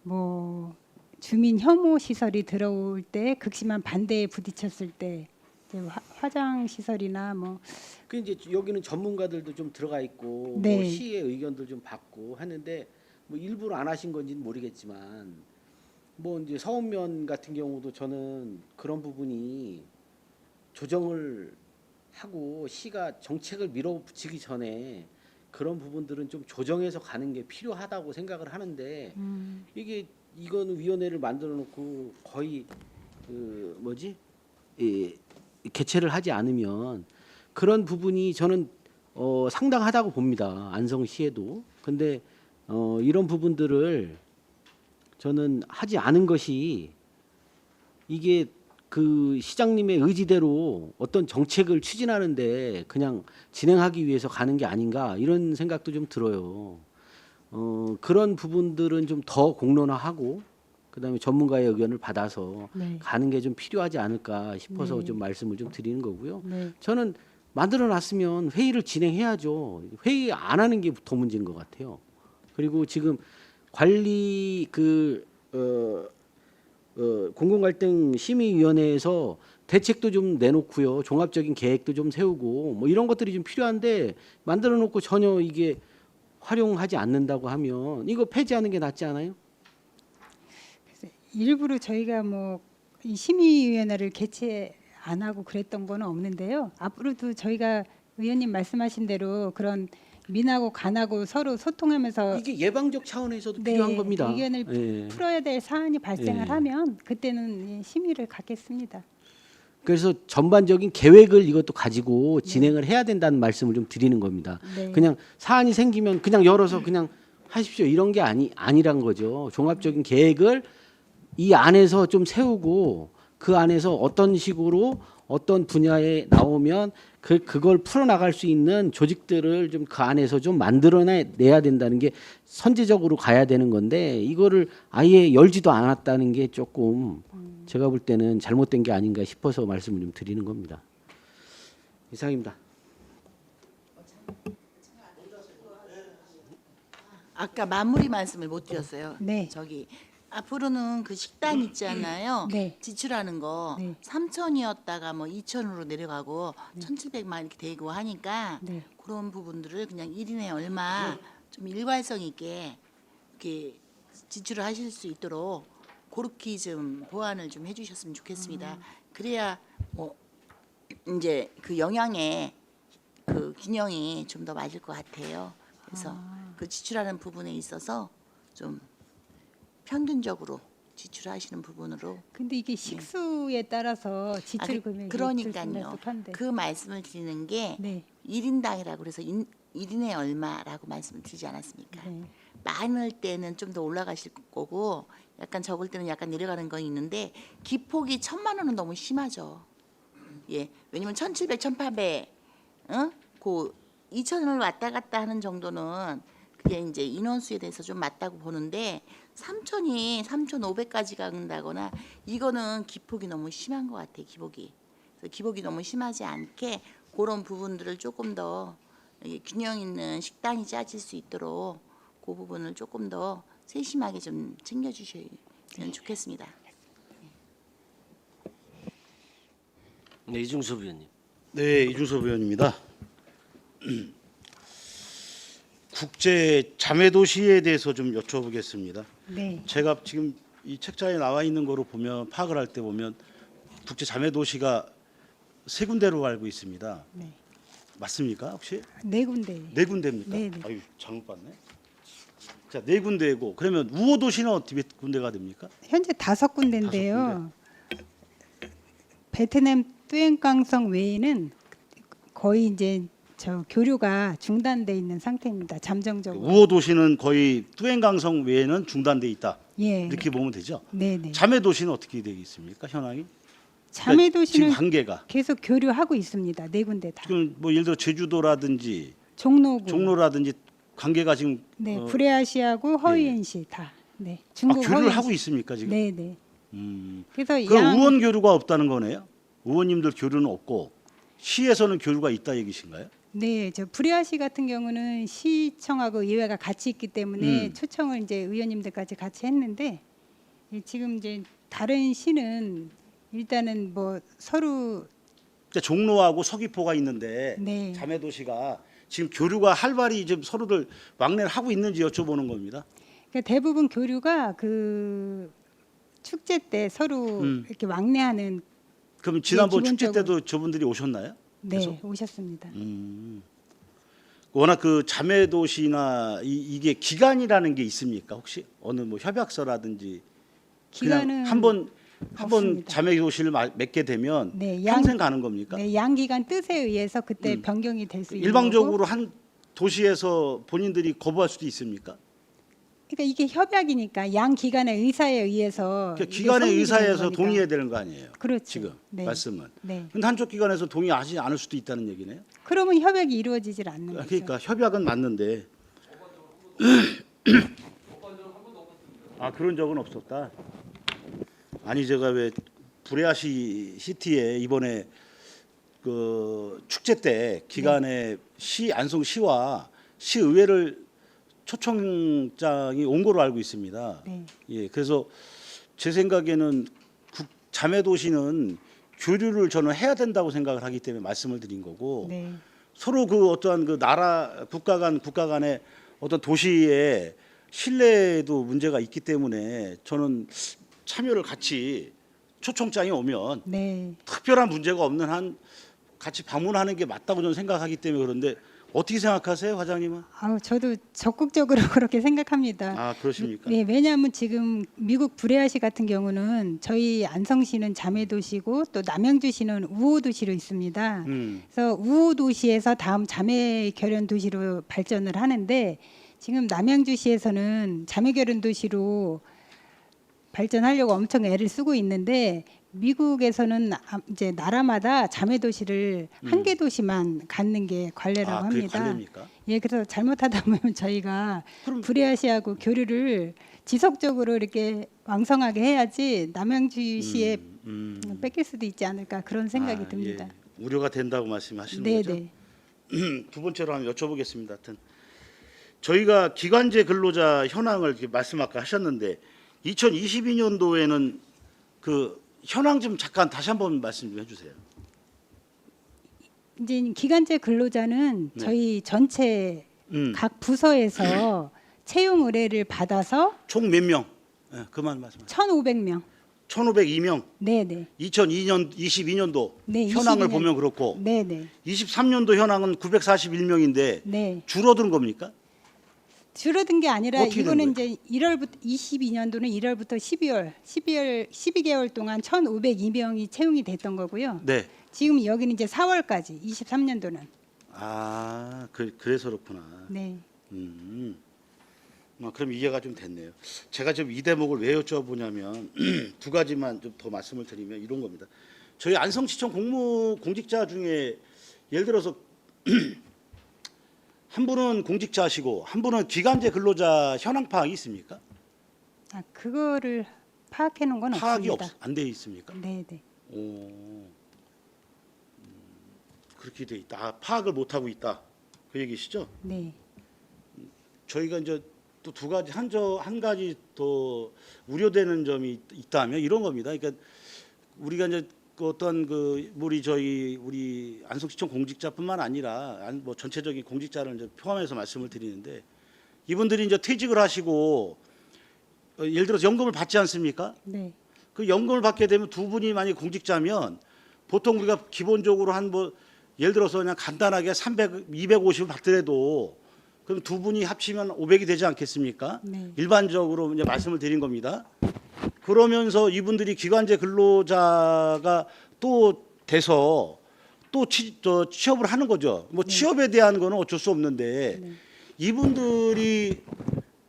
뭐 주민 혐오 시설이 들어올 때 극심한 반대에 부딪혔을 때 이제 화장 시설이나 뭐 그 이제 여기는 전문가들도 좀 들어가 있고 네. 뭐 시의 의견도 좀 받고 하는데 뭐 일부러 안 하신 건지는 모르겠지만 뭐 이제 서운면 같은 경우도 저는 그런 부분이 조정을 하고 시가 정책을 밀어붙이기 전에 그런 부분들은 좀 조정해서 가는 게 필요하다고 생각을 하는데 이거는 위원회를 만들어 놓고 거의 그 뭐지 개최를 하지 않으면 그런 부분이 저는 상당하다고 봅니다. 안성시에도. 근데 이런 부분들을 저는 하지 않은 것이 이게 그 시장님의 의지대로 어떤 정책을 추진하는데 그냥 진행하기 위해서 가는 게 아닌가 이런 생각도 좀 들어요. 그런 부분들은 좀 더 공론화하고 그다음에 전문가의 의견을 받아서 네. 가는 게 좀 필요하지 않을까 싶어서 네. 좀 말씀을 좀 드리는 거고요. 네. 저는 만들어 놨으면 회의를 진행해야죠. 회의 안 하는 게 더 문제인 것 같아요. 그리고 지금 관리 공공갈등 심의위원회에서 대책도 좀 내놓고요, 종합적인 계획도 좀 세우고 뭐 이런 것들이 좀 필요한데 만들어 놓고 전혀 이게 활용하지 않는다고 하면 이거 폐지하는 게 낫지 않아요? 일부러 저희가 뭐 이 심의위원회를 개최 안 하고 그랬던 거는 없는데요. 앞으로도 저희가 의원님 말씀하신 대로 그런 민하고 간하고 서로 소통하면서 이게 예방적 차원에서도 네, 필요한 겁니다. 의견을 예. 풀어야 될 사안이 발생을 예. 하면 그때는 심의를 갖겠습니다. 그래서 전반적인 계획을 이것도 가지고 진행을 해야 된다는 말씀을 좀 드리는 겁니다. 네. 그냥 사안이 생기면 그냥 열어서 그냥 하십시오 이런 게 아니란 거죠. 종합적인 계획을 이 안에서 좀 세우고 그 안에서 어떤 식으로 어떤 분야에 나오면 그걸 풀어나갈 수 있는 조직들을 좀 그 안에서 좀 만들어내야 된다는 게 선제적으로 가야 되는 건데 이거를 아예 열지도 않았다는 게 조금 제가 볼 때는 잘못된 게 아닌가 싶어서 말씀을 좀 드리는 겁니다. 이상입니다. 아까 마무리 말씀을 못 드렸어요. 네. 저기 앞으로는 그 식당 있잖아요. 네. 지출하는 거 네. 3천이었다가 뭐 2천으로 내려가고 1,700만 이렇게 되고 하니까 네. 그런 부분들을 그냥 1인에 얼마 좀 일괄성 있게 이렇게 지출을 하실 수 있도록 그렇게 좀 보완을 좀 해주셨으면 좋겠습니다. 그래야 뭐 이제 그 영양의 그 균형이 좀 더 맞을 것 같아요. 그래서 그 지출하는 부분에 있어서 좀 평균적으로 지출하시는 부분으로. 근데 이게 식수에 따라서 지출 금액이 그러니까요. 한데. 그 말씀을 드리는 게 네. 1인당이라고 그래서 1인에 얼마라고 말씀을 드리지 않았습니까? 네. 많을 때는 좀 더 올라가실 거고 약간 적을 때는 약간 내려가는 건 있는데 기폭이 1,000만 원은 너무 심하죠. 예, 왜냐면 1,700, 1,800, 그 2,000을 왔다 갔다 하는 정도는 그게 이제 인원수에 대해서 좀 맞다고 보는데 3,000이 3,500까지 간다거나 이거는 기폭이 너무 심한 것 같아요. 기폭이. 그래서 기폭이 너무 심하지 않게 그런 부분들을 조금 더 균형 있는 식당이 짜질 수 있도록 그 부분을 조금 더 세심하게 좀 챙겨주시면 좋겠습니다. 네, 이중섭 의원님. 네, 이준섭 의원입니다. 국제 자매 도시에 대해서 좀 여쭤보겠습니다. 네. 제가 지금 이 책자에 나와 있는 거로 보면 파악을 할 때 보면 국제 자매 도시가 3군데로 알고 있습니다. 네. 맞습니까? 혹시? 네 군데. 4군데입니까? 네, 네. 아유, 잘못 봤네. 자, 4군데고 그러면 우호 도시는 어떻게 군데가 됩니까? 현재 5군데인데요. 베트남 뚜엔깡성 외에는 거의 이제 저 교류가 중단돼 있는 상태입니다. 잠정적으로. 우호 도시는 거의 뚜엔강성 외에는 중단돼 있다. 예. 이렇게 보면 되죠. 네, 네. 자매 도시는 어떻게 되겠습니까? 현황이? 자매 지금 도시는 관계가 계속 교류하고 있습니다. 네 군데 다. 지금 뭐 예를 들어 제주도라든지 종로구. 종로라든지 관계가 지금 네, 브레아시하고 허위엔시 다. 네. 중국 교류를 허위엔시. 하고 있습니까 지금? 네, 네. 그래서 그럼 의원 교류가 없다는 거네요? 의원님들 교류는 없고 시에서는 교류가 있다 얘기신가요? 네, 저 브레아시 같은 경우는 시청하고 의회가 같이 있기 때문에 음. 초청을 이제 의원님들까지 같이 했는데 지금 이제 다른 시는 일단은 뭐 서로 그러니까 종로하고 서귀포가 있는데 네. 자매 도시가 지금 교류가 활발히 좀 서로들 왕래를 하고 있는지 여쭤보는 겁니다. 그러니까 대부분 교류가 그 축제 때 서로 이렇게 왕래하는 그럼 지난번 축제 기본적으로. 때도 저분들이 오셨나요? 네, 계속? 오셨습니다. 워낙 그 자매 도시나 이게 기간이라는 게 있습니까? 혹시 어느 뭐 협약서라든지 기간은 그냥 한번 없습니다. 자매 도시를 맺게 되면 네, 평생 가는 겁니까? 네, 양기간 뜻에 의해서 그때 변경이 될 수 있는 일방적으로 거고. 한 도시에서 본인들이 거부할 수도 있습니까? 그러니까 이게 협약이니까 양 기관의 의사에 의해서 그러니까 이게 기관의 성립이 되는 의사에서 거니까. 동의해야 되는 거 아니에요? 그렇죠. 지금 네. 말씀은. 네. 근데 한쪽 기관에서 동의하지 않을 수도 있다는 얘기네요. 그러면 협약이 이루어지질 않는 거죠. 그러니까 협약은 맞는데 아 그런 적은 없었다. 아니 제가 왜 브레아시 시티에 이번에 그 축제 때 기간에 시 안성시와 시의회를 초청장이 온 거로 알고 있습니다. 네. 예, 그래서 제 생각에는 자매 도시는 교류를 저는 해야 된다고 생각을 하기 때문에 말씀을 드린 거고 네. 서로 그 어떠한 그 나라 국가 간의 어떤 도시의 신뢰에도 문제가 있기 때문에 저는 참여를 같이 초청장이 오면 네. 특별한 문제가 없는 한 같이 방문하는 게 맞다고 저는 생각하기 때문에 그런데 어떻게 생각하세요, 과장님은? 아우 저도 적극적으로 그렇게 생각합니다. 아 그러십니까? 네, 왜냐하면 지금 미국 브레아시 같은 경우는 저희 안성시는 자매 도시고 또 남양주시는 우호 도시로 있습니다. 그래서 우호 도시에서 다음 자매 결연 도시로 발전을 하는데 지금 남양주시에서는 자매 결연 도시로 발전하려고 엄청 애를 쓰고 있는데 미국에서는 이제 나라마다 자매 도시를 한 개 도시만 갖는 게 관례라고 그게 합니다. 관례입니까? 예, 그래서 잘못하다 보면 저희가 그럼- 브레아시하고 교류를 지속적으로 이렇게 왕성하게 해야지 남양주시에 뺏길 수도 있지 않을까 그런 생각이 아, 듭니다. 예. 우려가 된다고 말씀하시는 네, 거죠? 네. 두 번째로 한번 여쭤보겠습니다. 하여튼 저희가 기관제 근로자 현황을 이렇게 말씀 아까 하셨는데 2022년도에는 그 현황 좀 잠깐 다시 한번 말씀 좀 해주세요. 이제 기간제 근로자는 네. 저희 전체 음, 각 부서에서 채용 의뢰를 받아서 총 몇 명? 예, 그만 말씀하세요. 1,500명. 1,502명. 네, 네. 22년도 네, 현황을 22년. 보면 그렇고 네, 네. 23년도 현황은 941명인데 네. 줄어든 겁니까? 줄어든 게 아니라 어떻게 된 이거는 이제 1월부터 22년도는 1월부터 12개월 동안 1,502명이 채용이 됐던 거고요. 네. 지금 여기는 이제 4월까지 23년도는 아, 그래서 그렇구나. 네. 그럼 이해가 좀 됐네요. 제가 좀 이 대목을 왜 여쭤보냐면 두 가지만 좀 더 말씀을 드리면 이런 겁니다. 저희 안성시청 공직자 중에 예를 들어서 한 분은 공직자시고 한 분은 기간제 근로자 현황 파악이 있습니까? 아, 그거를 파악해 놓은 건 파악이 없습니다. 안 돼 있습니까? 네, 네. 오, 그렇게 돼 있다. 아, 파악을 못 하고 있다. 그 얘기시죠? 네. 저희가 이제 또 두 가지 한 가지 더 우려되는 점이 있다면 이런 겁니다. 그러니까 우리가 이제 그 어떤 그 우리 안성시청 공직자뿐만 아니라 뭐 전체적인 공직자를 이제 포함해서 말씀을 드리는데 이분들이 이제 퇴직을 하시고 예를 들어서 연금을 받지 않습니까? 네. 그 연금을 받게 되면 두 분이 만약 공직자면 보통 우리가 기본적으로 한 뭐 예를 들어서 그냥 간단하게 300, 250을 받더라도 그럼 두 분이 합치면 500이 되지 않겠습니까? 네. 일반적으로 이제 말씀을 드린 겁니다. 그러면서 이분들이 기간제 근로자가 또 돼서 또 취업을 하는 거죠. 뭐 취업에 대한 거는 어쩔 수 없는데 이분들이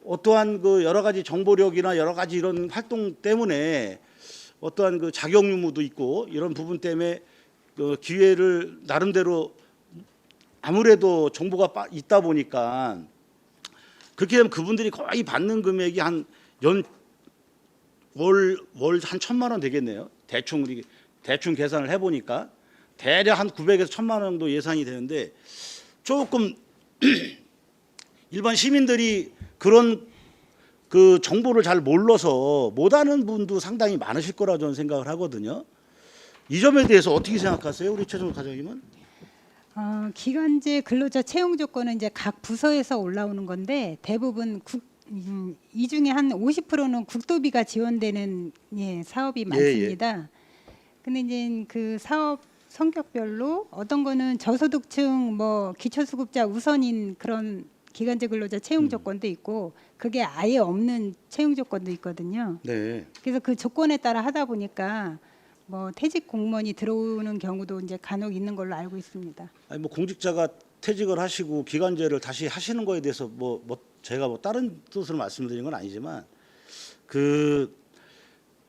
어떠한 그 여러 가지 정보력이나 여러 가지 이런 활동 때문에 어떠한 그 자격 유무도 있고 이런 부분 때문에 그 기회를 나름대로 아무래도 정보가 있다 보니까 그렇게 되면 그분들이 거의 받는 금액이 한 월 한 1,000만 원 되겠네요. 대충 계산을 해보니까 대략 한 900에서 1,000만 원 정도 예상이 되는데 조금 일반 시민들이 그런 그 정보를 잘 몰라서 못 아는 분도 상당히 많으실 거라 저는 생각을 하거든요. 이 점에 대해서 어떻게 생각하세요, 우리 최종 과장님은? 기간제 근로자 채용 조건은 이제 각 부서에서 올라오는 건데 대부분 이 중에 한 50%는 국도비가 지원되는 사업이 많습니다. 근데 이제 그 사업 성격별로 어떤 거는 저소득층 뭐 기초수급자 우선인 그런 기간제 근로자 채용 조건도 있고 그게 아예 없는 채용 조건도 있거든요. 네. 그래서 그 조건에 따라 하다 보니까 뭐 퇴직 공무원이 들어오는 경우도 이제 간혹 있는 걸로 알고 있습니다. 아니 뭐 공직자가 퇴직을 하시고 기간제를 다시 하시는 거에 대해서 뭐 제가 뭐 다른 뜻으로 말씀드리는 건 아니지만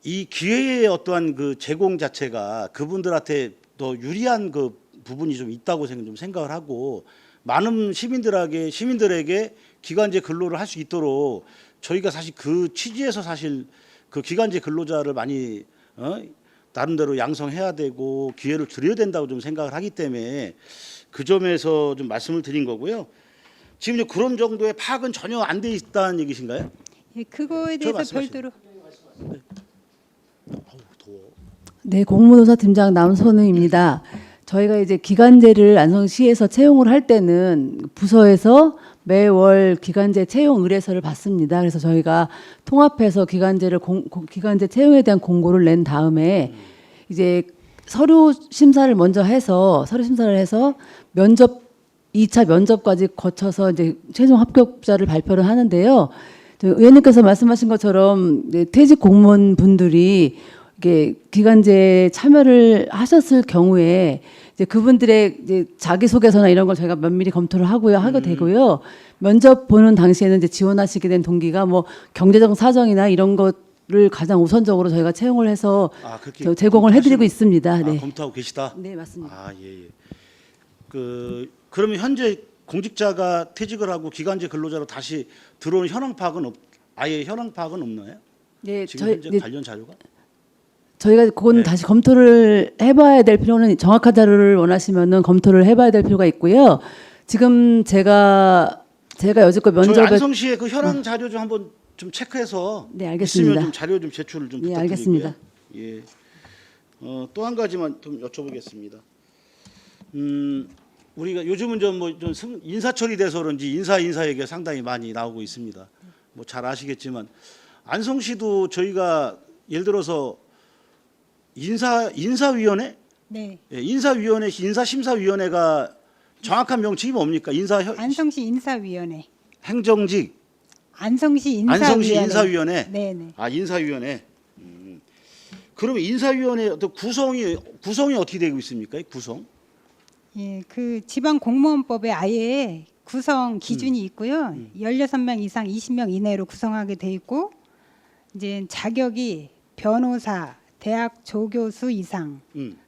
이 기회의 어떠한 그 제공 자체가 그분들한테 더 유리한 그 부분이 좀 있다고 생각을 하고 많은 시민들에게 기간제 근로를 할 수 있도록 저희가 사실 그 취지에서 사실 그 기간제 근로자를 많이 나름대로 양성해야 되고 기회를 드려야 된다고 좀 생각을 하기 때문에 그 점에서 좀 말씀을 드린 거고요. 지금 그런 정도의 파악은 전혀 안 돼 있다는 얘기신가요? 예, 그거에 저 대해서 말씀하시죠. 별도로 더워. 네, 공무노사 팀장 남선우입니다. 저희가 이제 기간제를 안성시에서 채용을 할 때는 부서에서 매월 기간제 채용 의뢰서를 받습니다. 그래서 저희가 통합해서 기간제 채용에 대한 공고를 낸 다음에 이제 서류 심사를 해서 면접 2차 면접까지 거쳐서 이제 최종 합격자를 발표를 하는데요. 의원님께서 말씀하신 것처럼 퇴직 공무원 분들이 이게 기간제 참여를 하셨을 경우에 이제 그분들의 이제 자기소개서나 이런 걸 저희가 면밀히 검토를 하게 되고요. 면접 보는 당시에는 이제 지원하시게 된 동기가 뭐 경제적 사정이나 이런 것을 가장 우선적으로 저희가 채용을 해서 그렇게 제공을 해드리고 있습니다. 네. 검토하고 계시다. 네, 맞습니다. 예. 그러면 현재 공직자가 퇴직을 하고 기간제 근로자로 다시 들어오는 아예 현황 파악은 없나요? 네, 지금 현재 관련 자료가? 저희가 그건 다시 검토를 해봐야 될 필요는 정확한 자료를 원하시면은 검토를 해봐야 될 필요가 있고요. 지금 제가 여지껏 저희 면접에 안성시의 그 현황 자료 좀 한번 좀 체크해서 네, 알겠습니다. 있으면 좀 자료 좀 제출을 좀 네, 부탁드리고요. 알겠습니다. 예. 또 한 가지만 좀 여쭤보겠습니다. 우리가 요즘은 좀 인사철이 돼서 그런지 인사 얘기가 상당히 많이 나오고 있습니다. 뭐 잘 아시겠지만 안성시도 저희가 예를 들어서 인사위원회, 네. 인사심사위원회가 정확한 명칭이 뭡니까? 안성시 인사위원회. 행정직, 안성시 인사위원회. 안성시 인사위원회. 네네. 인사위원회. 그러면 인사위원회 어떤 구성이 어떻게 되고 있습니까? 구성? 예, 그 지방 공무원법에 아예 구성 기준이 있고요. 16명 이상 20명 이내로 구성하게 돼 있고 이제 자격이 변호사, 대학 조교수 이상,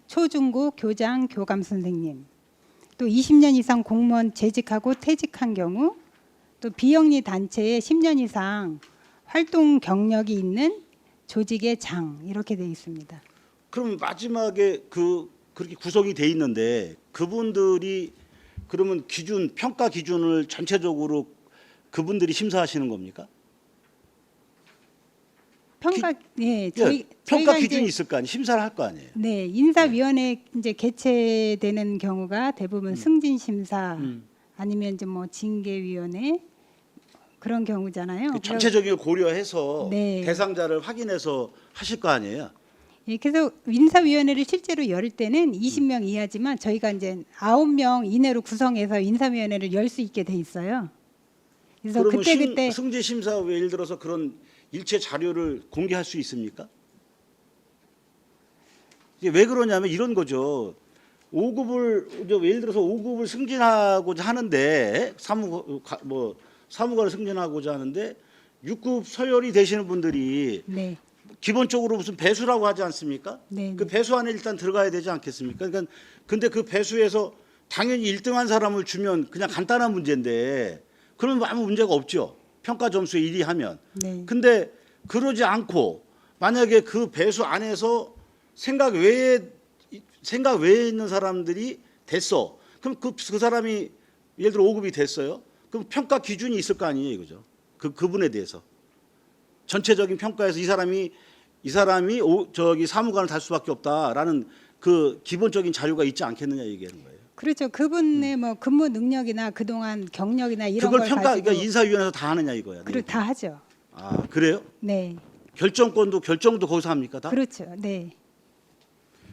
초중고 교장, 교감 선생님, 또 20년 이상 공무원 재직하고 퇴직한 경우, 또 비영리 단체에 10년 이상 활동 경력이 있는 조직의 장 이렇게 돼 있습니다. 그럼 마지막에 그렇게 구성이 돼 있는데 그분들이 그러면 평가 기준을 전체적으로 그분들이 심사하시는 겁니까? 평가 예, 저희가 평가 이제 기준이 있을 거 아니에요. 심사를 할 거 아니에요. 네, 인사위원회 이제 개최되는 경우가 대부분 승진 심사 아니면 이제 뭐 징계위원회 그런 경우잖아요. 그 전체적인 걸 고려해서 네. 대상자를 확인해서 하실 거 아니에요. 예, 그래서 인사위원회를 실제로 열 때는 20명 이하지만 저희가 이제 9명 이내로 구성해서 인사위원회를 열 수 있게 돼 있어요. 그래서 그러면 그때 승진 심사 후에 예를 들어서 그런 일체 자료를 공개할 수 있습니까? 이게 왜 그러냐면 이런 거죠. 5급을 예를 들어서 5급을 승진하고자 하는데 사무관을 승진하고자 하는데 6급 서열이 되시는 분들이 네, 기본적으로 무슨 배수라고 하지 않습니까? 네, 그 배수 안에 일단 들어가야 되지 않겠습니까? 그러니까 근데 그 배수에서 당연히 1등한 사람을 주면 그냥 간단한 문제인데 그러면 아무 문제가 없죠. 평가 점수에 1위 하면. 네. 근데 그러지 않고 만약에 그 배수 안에서 생각 외에 있는 사람들이 됐어. 그럼 그 사람이 예를 들어 5급이 됐어요. 그럼 평가 기준이 있을 거 아니에요, 이거죠. 그분에 대해서 전체적인 평가에서 이 사람이 저기 사무관을 달 수밖에 없다라는 그 기본적인 자료가 있지 않겠느냐 얘기하는 거예요. 그렇죠. 그분의 뭐 근무 능력이나 그동안 경력이나 이런 그걸 걸 평가 가지고 그러니까 인사위원회에서 다 하느냐 이거야. 그리고 다 하죠. 아 그래요? 네, 결정도 거기서 합니까 다? 그렇죠. 네.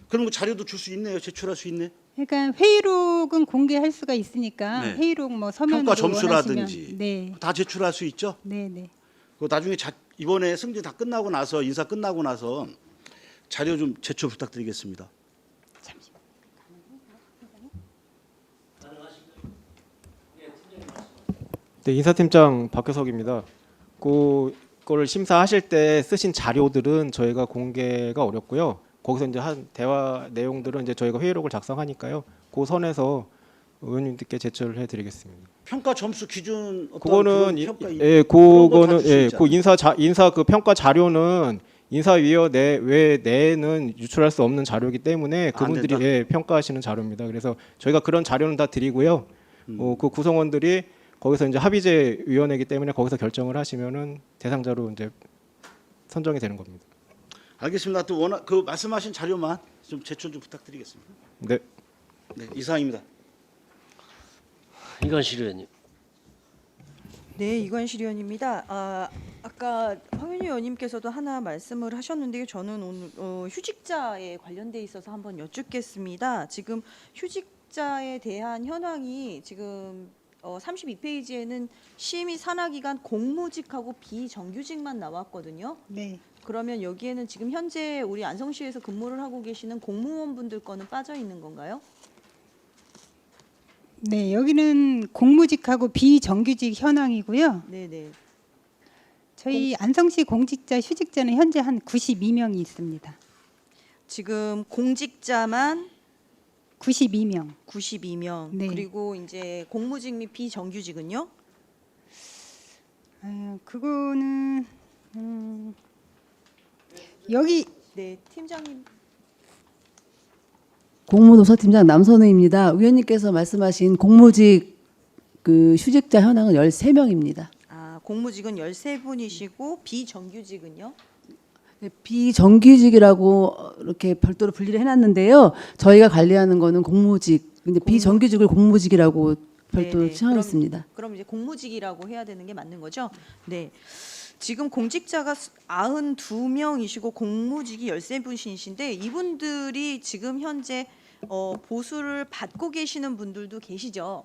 그럼 그 자료도 줄 수 있네요. 제출할 수 있네. 그러니까 회의록은 공개할 수가 있으니까 네. 회의록 뭐 서면으로 평가 점수라든지 원하시면, 네, 다 제출할 수 있죠. 네, 네. 그 나중에 이번에 승진 다 끝나고 나서 인사 끝나고 나서 자료 좀 제출 부탁드리겠습니다. 네, 인사팀장 박효석입니다. 그거를 심사하실 때 쓰신 자료들은 저희가 공개가 어렵고요. 거기서 이제 한 대화 내용들은 이제 저희가 회의록을 작성하니까요. 그 선에서 의원님들께 제출을 해드리겠습니다. 평가 점수 기준 어떤 그거는 그런 평가 예, 그런 거다 그거는 줄수 예, 있잖아요. 그 인사 그 평가 자료는 인사위원회 내에는 유출할 수 없는 자료이기 때문에 그분들이 된다? 예, 평가하시는 자료입니다. 그래서 저희가 그런 자료는 다 드리고요. 그 구성원들이 거기서 이제 합의제 위원회이기 때문에 거기서 결정을 하시면은 대상자로 이제 선정이 되는 겁니다. 알겠습니다. 또 그 말씀하신 자료만 좀 제출 좀 부탁드리겠습니다. 네. 네, 이상입니다. 이관실 의원님. 네, 이관실 의원입니다. 아까 황윤희 의원님께서도 하나 말씀을 하셨는데요. 저는 오늘 휴직자에 관련돼 있어서 한번 여쭙겠습니다. 지금 휴직자에 대한 현황이 지금 32페이지에는 심의 산하기관 공무직하고 비정규직만 나왔거든요. 네. 그러면 여기에는 지금 현재 우리 안성시에서 근무를 하고 계시는 공무원분들 거는 빠져 있는 건가요? 네, 여기는 공무직하고 비정규직 현황이고요. 네네. 저희 안성시 공직자 휴직자는 현재 한 92명이 있습니다. 지금 공직자만 92명. 92명. 네. 그리고 이제 공무직 및 비정규직은요? 그거는 여기 네, 팀장님. 공무노사팀장 남선우입니다. 위원님께서 말씀하신 공무직 그 휴직자 현황은 13명입니다. 공무직은 13분이시고 비정규직은요? 네, 비정규직이라고 이렇게 별도로 분리를 해놨는데요. 저희가 관리하는 거는 공무직, 근데 비정규직을 공무직이라고 별도로 네네. 지정하겠습니다. 그럼 이제 공무직이라고 해야 되는 게 맞는 거죠? 네. 지금 공직자가 92명이시고 공무직이 13분이신데 이분들이 지금 현재 보수를 받고 계시는 분들도 계시죠?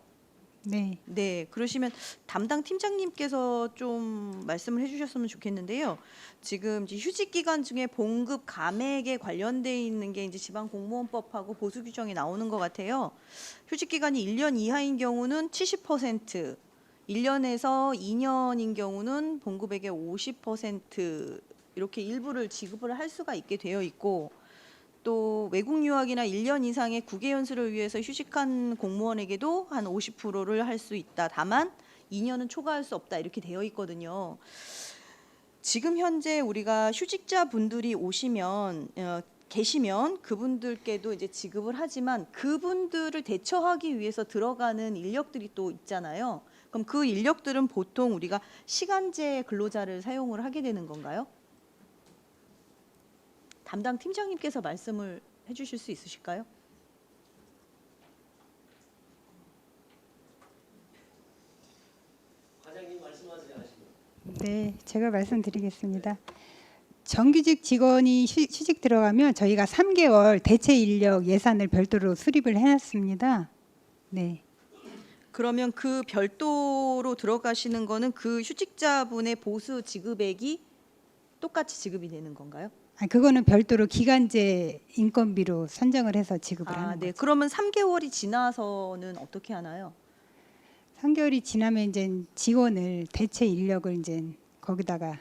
네. 네, 그러시면 담당 팀장님께서 좀 말씀을 해주셨으면 좋겠는데요. 지금 이제 휴직 기간 중에 봉급 감액에 관련돼 있는 게 이제 지방공무원법하고 보수 규정이 나오는 것 같아요. 휴직 기간이 1년 이하인 경우는 70%, 1년에서 2년인 경우는 봉급액의 50% 이렇게 일부를 지급을 할 수가 있게 되어 있고. 또 외국 유학이나 1년 이상의 국외 연수를 위해서 휴직한 공무원에게도 한 50%를 할 수 있다. 다만 2년은 초과할 수 없다. 이렇게 되어 있거든요. 지금 현재 우리가 휴직자 분들이 계시면 그분들께도 이제 지급을 하지만 그분들을 대처하기 위해서 들어가는 인력들이 또 있잖아요. 그럼 그 인력들은 보통 우리가 시간제 근로자를 사용을 하게 되는 건가요? 담당 팀장님께서 말씀을 해주실 수 있으실까요? 네, 제가 말씀드리겠습니다. 정규직 직원이 휴직 들어가면 저희가 3개월 대체 인력 예산을 별도로 수립을 해놨습니다. 네. 그러면 그 별도로 들어가시는 거는 그 휴직자분의 보수 지급액이 똑같이 지급이 되는 건가요? 그거는 별도로 기간제 인건비로 선정을 해서 지급을 하는 네. 거죠. 그러면 3개월이 지나서는 어떻게 하나요? 3개월이 지나면 이제 직원을 대체 인력을 이제 거기다가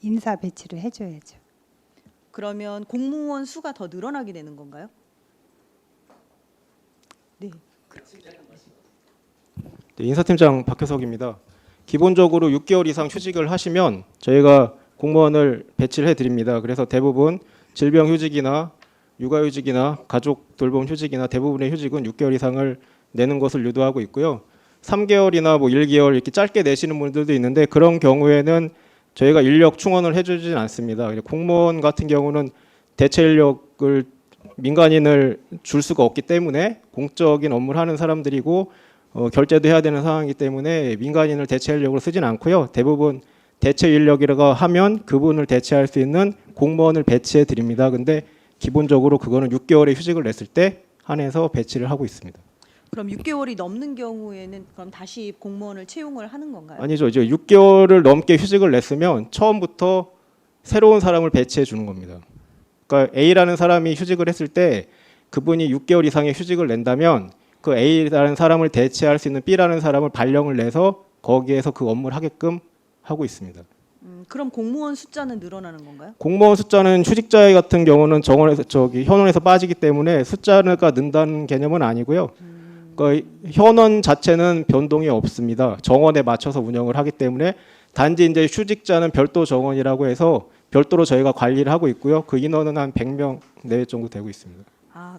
인사 배치를 해줘야죠. 그러면 공무원 수가 더 늘어나게 되는 건가요? 네. 네, 인사팀장 박효석입니다. 기본적으로 6개월 이상 휴직을 하시면 저희가 공무원을 배치를 해드립니다. 그래서 대부분 질병휴직이나 육아휴직이나 가족 돌봄 휴직이나 대부분의 휴직은 6개월 이상을 내는 것을 유도하고 있고요. 3개월이나 뭐 1개월 이렇게 짧게 내시는 분들도 있는데 그런 경우에는 저희가 인력 충원을 해주진 않습니다. 공무원 같은 경우는 대체 인력을 민간인을 줄 수가 없기 때문에 공적인 업무를 하는 사람들이고 결제도 해야 되는 상황이기 때문에 민간인을 대체 인력으로 쓰진 않고요. 대부분 대체 인력이라고 하면 그분을 대체할 수 있는 공무원을 배치해 드립니다. 근데 기본적으로 그거는 6개월의 휴직을 냈을 때 한해서 배치를 하고 있습니다. 그럼 6개월이 넘는 경우에는 그럼 다시 공무원을 채용을 하는 건가요? 아니죠. 이제 6개월을 넘게 휴직을 냈으면 처음부터 새로운 사람을 배치해 주는 겁니다. 그러니까 A라는 사람이 휴직을 했을 때 그분이 6개월 이상의 휴직을 낸다면 그 A라는 사람을 대체할 수 있는 B라는 사람을 발령을 내서 거기에서 그 업무를 하게끔 하고 있습니다. 그럼 공무원 숫자는 늘어나는 건가요? 공무원 숫자는 휴직자 같은 경우는 정원에서 현원에서 빠지기 때문에 숫자가 는다는 개념은 아니고요. 그러니까 현원 자체는 변동이 없습니다. 정원에 맞춰서 운영을 하기 때문에 단지 이제 휴직자는 별도 정원이라고 해서 별도로 저희가 관리를 하고 있고요. 그 인원은 한 100명 내외 정도 되고 있습니다.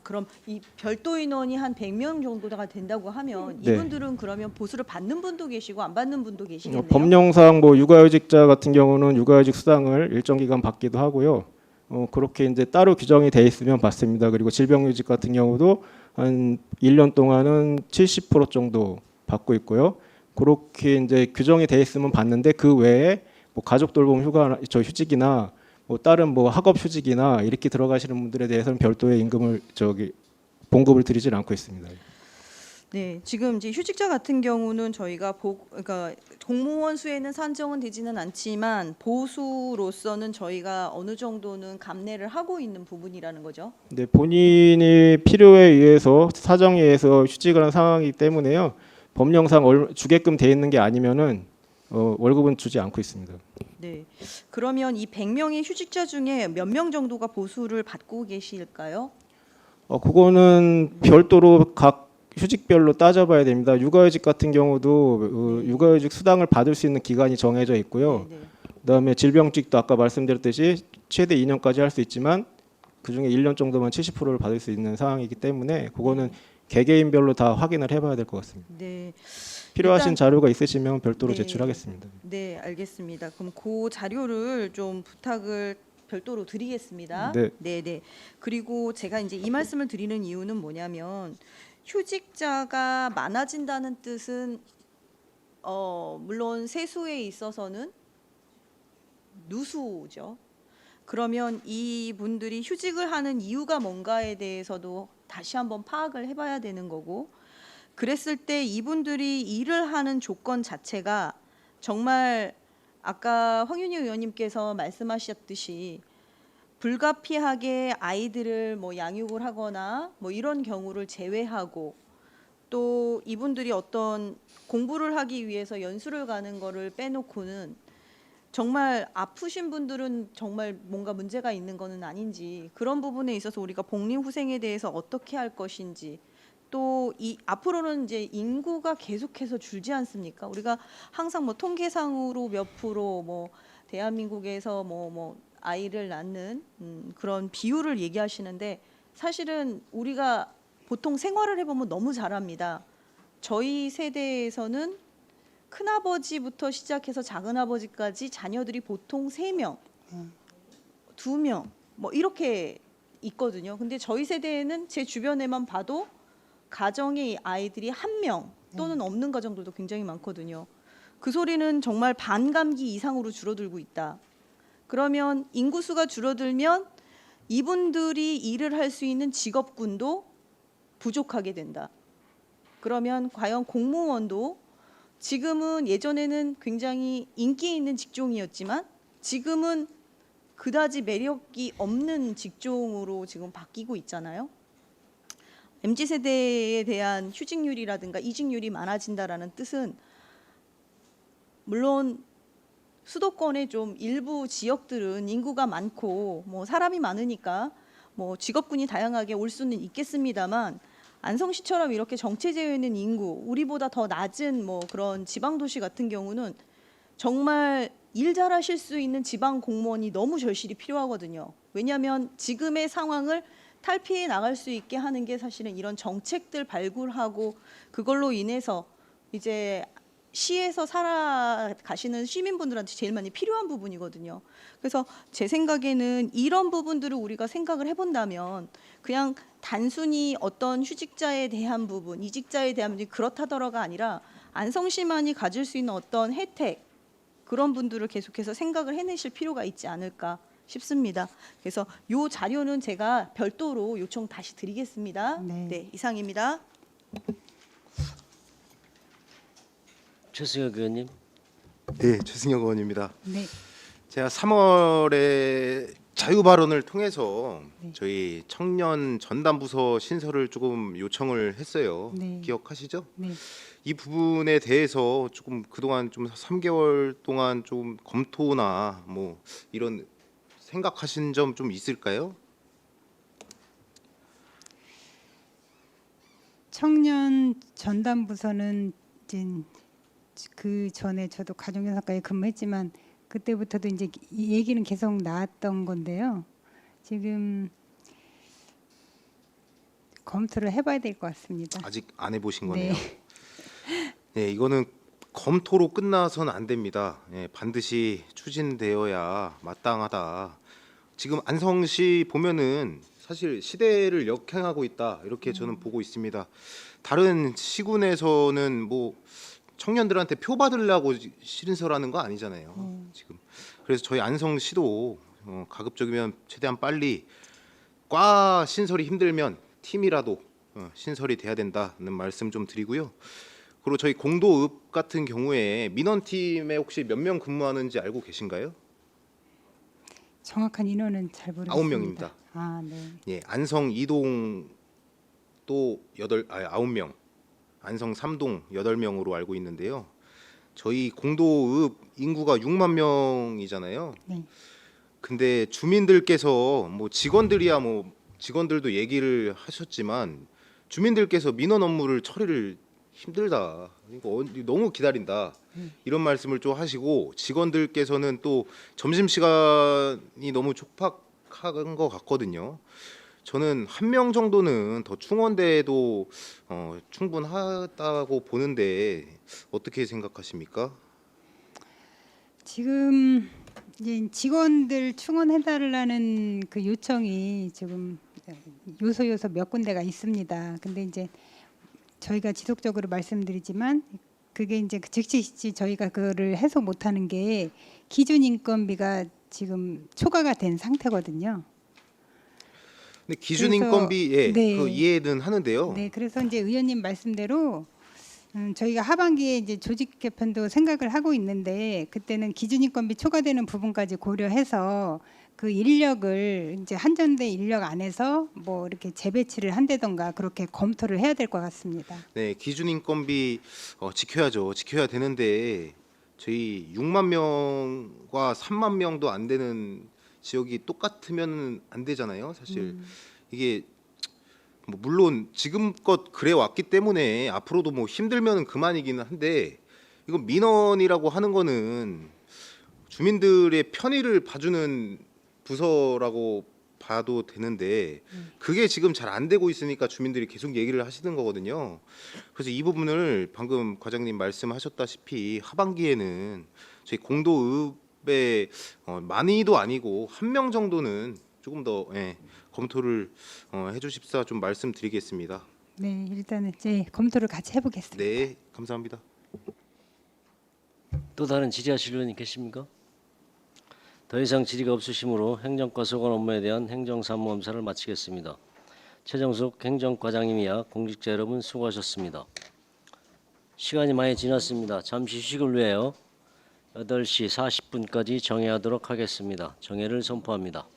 그럼 이 별도 인원이 한 100명 정도가 된다고 하면 네. 이분들은 그러면 보수를 받는 분도 계시고 안 받는 분도 계시겠네요. 법령상 뭐 육아휴직자 같은 경우는 육아휴직 수당을 일정 기간 받기도 하고요. 그렇게 이제 따로 규정이 돼 있으면 받습니다. 그리고 질병휴직 같은 경우도 한 1년 동안은 70% 정도 받고 있고요. 그렇게 이제 규정이 돼 있으면 받는데 그 외에 뭐 가족 돌봄 휴직이나 뭐 다른 뭐 학업 휴직이나 이렇게 들어가시는 분들에 대해서는 별도의 임금을 봉급을 드리질 않고 있습니다. 네, 지금 이제 휴직자 같은 경우는 저희가 그러니까 공무원 수에는 산정은 되지는 않지만 보수로서는 저희가 어느 정도는 감내를 하고 있는 부분이라는 거죠. 네, 본인이 필요에 의해서 사정에 의해서 휴직을 한 상황이기 때문에요. 법령상 주게끔 돼 있는 게 아니면은 월급은 주지 않고 있습니다. 네, 그러면 이 100명의 휴직자 중에 몇 명 정도가 보수를 받고 계실까요? 그거는 별도로 각 휴직별로 따져봐야 됩니다. 육아휴직 같은 경우도 육아휴직 수당을 받을 수 있는 기간이 정해져 있고요. 네. 그다음에 질병직도 아까 말씀드렸듯이 최대 2년까지 할 수 있지만 그중에 1년 정도만 70%를 받을 수 있는 상황이기 때문에 그거는 개개인별로 다 확인을 해봐야 될 것 같습니다. 네. 필요하신 일단, 자료가 있으시면 별도로 네. 제출하겠습니다. 네, 알겠습니다. 그럼 그 자료를 좀 부탁을 별도로 드리겠습니다. 네. 네. 그리고 제가 이제 이 말씀을 드리는 이유는 뭐냐면 휴직자가 많아진다는 뜻은 물론 세수에 있어서는 누수죠. 그러면 이분들이 휴직을 하는 이유가 뭔가에 대해서도 다시 한번 파악을 해봐야 되는 거고, 그랬을 때 이분들이 일을 하는 조건 자체가 정말 아까 황윤희 의원님께서 말씀하셨듯이 불가피하게 아이들을 뭐 양육을 하거나 뭐 이런 경우를 제외하고 또 이분들이 어떤 공부를 하기 위해서 연수를 가는 거를 빼놓고는 정말 아프신 분들은 정말 뭔가 문제가 있는 거는 아닌지, 그런 부분에 있어서 우리가 복리후생에 대해서 어떻게 할 것인지, 또 이 앞으로는 이제 인구가 계속해서 줄지 않습니까? 우리가 항상 뭐 통계상으로 몇 프로 뭐 대한민국에서 뭐 아이를 낳는 그런 비율을 얘기하시는데 사실은 우리가 보통 생활을 해보면 너무 잘 압니다. 저희 세대에서는 큰아버지부터 시작해서 작은아버지까지 자녀들이 보통 3명, 2명 뭐 이렇게 있거든요. 근데 저희 세대에는 제 주변에만 봐도 가정의 아이들이 1명 또는 없는 가정들도 굉장히 많거든요. 그 소리는 정말 반감기 이상으로 줄어들고 있다. 그러면 인구수가 줄어들면 이분들이 일을 할 수 있는 직업군도 부족하게 된다. 그러면 과연 공무원도 지금은 예전에는 굉장히 인기 있는 직종이었지만 지금은 그다지 매력이 없는 직종으로 지금 바뀌고 있잖아요. MZ세대에 대한 휴직률이라든가 이직률이 많아진다라는 뜻은 물론 수도권의 좀 일부 지역들은 인구가 많고 뭐 사람이 많으니까 뭐 직업군이 다양하게 올 수는 있겠습니다만 안성시처럼 이렇게 정체되어 있는 인구, 우리보다 더 낮은 뭐 그런 지방 도시 같은 경우는 정말 일 잘하실 수 있는 지방 공무원이 너무 절실히 필요하거든요. 왜냐하면 지금의 상황을 탈피해 나갈 수 있게 하는 게 사실은 이런 정책들 발굴하고 그걸로 인해서 이제 시에서 살아가시는 시민분들한테 제일 많이 필요한 부분이거든요. 그래서 제 생각에는 이런 부분들을 우리가 생각을 해본다면 그냥 단순히 어떤 휴직자에 대한 부분, 이직자에 대한 부분이 그렇다더라가 아니라 안성시만이 가질 수 있는 어떤 혜택 그런 분들을 계속해서 생각을 해내실 필요가 있지 않을까 싶습니다. 그래서 이 자료는 제가 별도로 요청 다시 드리겠습니다. 네, 이상입니다. 최승혁 의원님. 네, 최승혁 의원입니다. 네. 제가 3월에 자유 발언을 통해서 저희 청년 전담 부서 신설을 조금 요청을 했어요. 네. 기억하시죠? 네. 이 부분에 대해서 조금 그동안 좀 3개월 동안 좀 검토나 뭐 이런 생각하신 점 좀 있을까요? 청년 전담 부서는 이제 그 전에 저도 가정연사과에 근무했지만 그때부터도 이제 이 얘기는 계속 나왔던 건데요. 지금 검토를 해봐야 될 것 같습니다. 아직 안 해보신 거네요. 네. 네, 이거는 검토로 끝나서는 안 됩니다. 예, 반드시 추진되어야 마땅하다. 지금 안성시 보면은 사실 시대를 역행하고 있다 이렇게 저는 보고 있습니다. 다른 시군에서는 뭐 청년들한테 표 받으려고 신설하는 거 아니잖아요. 지금 그래서 저희 안성시도 가급적이면 최대한 빨리 과 신설이 힘들면 팀이라도 신설이 돼야 된다는 말씀 좀 드리고요. 그리고 저희 공도읍 같은 경우에 민원팀에 혹시 몇 명 근무하는지 알고 계신가요? 정확한 인원은 잘 모르겠습니다. 9명입니다. 아, 네. 예, 안성 2동 또 9명, 안성 3동 8명으로 알고 있는데요. 저희 공도읍 인구가 6만 명이잖아요. 네. 근데 주민들께서 뭐 직원들이야 뭐 직원들도 얘기를 하셨지만 주민들께서 민원 업무를 처리를 힘들다. 이거 너무 기다린다. 이런 말씀을 좀 하시고 직원들께서는 또 점심시간이 너무 촉박한 것 같거든요. 저는 1명 정도는 더 충원돼도 충분하다고 보는데 어떻게 생각하십니까? 지금 이제 직원들 충원해달라는 그 요청이 지금 요소 몇 군데가 있습니다. 근데 이제 저희가 지속적으로 말씀드리지만 그게 이제 즉시 저희가 그거를 해소 못하는 게 기준 인건비가 지금 초과가 된 상태거든요. 근데 기준 그래서- 인건비 예, 네. 그 이해는 하는데요. 네, 그래서 이제 의원님 말씀대로 저희가 하반기에 이제 조직 개편도 생각을 하고 있는데 그때는 기준 인건비 초과되는 부분까지 고려해서 그 인력을 이제 한전대 인력 안에서 뭐 이렇게 재배치를 한다던가 그렇게 검토를 해야 될 것 같습니다. 네, 기준 인건비 지켜야죠. 지켜야 되는데 저희 6만 명과 3만 명도 안 되는 지역이 똑같으면 안 되잖아요. 사실 이게 뭐 물론 지금껏 그래 왔기 때문에 앞으로도 뭐 힘들면 그만이기는 한데 이건 민원이라고 하는 거는 주민들의 편의를 봐주는 부서라고 봐도 되는데 그게 지금 잘 안 되고 있으니까 주민들이 계속 얘기를 하시는 거거든요. 그래서 이 부분을 방금 과장님 말씀하셨다시피 하반기에는 저희 공도읍에 많이도 아니고 1명 정도는 조금 더 검토를 해주십사 좀 말씀드리겠습니다. 네, 일단은 이제 검토를 같이 해보겠습니다. 네, 감사합니다. 또 다른 질의하실 의원이 계십니까? 더 이상 질의가 없으시므로 행정과 소관 업무에 대한 행정사무검사를 마치겠습니다. 최정숙 행정과장님이야 공직자 여러분 수고하셨습니다. 시간이 많이 지났습니다. 잠시 휴식을 위하여 8시 40분까지 정회하도록 하겠습니다. 정회를 선포합니다.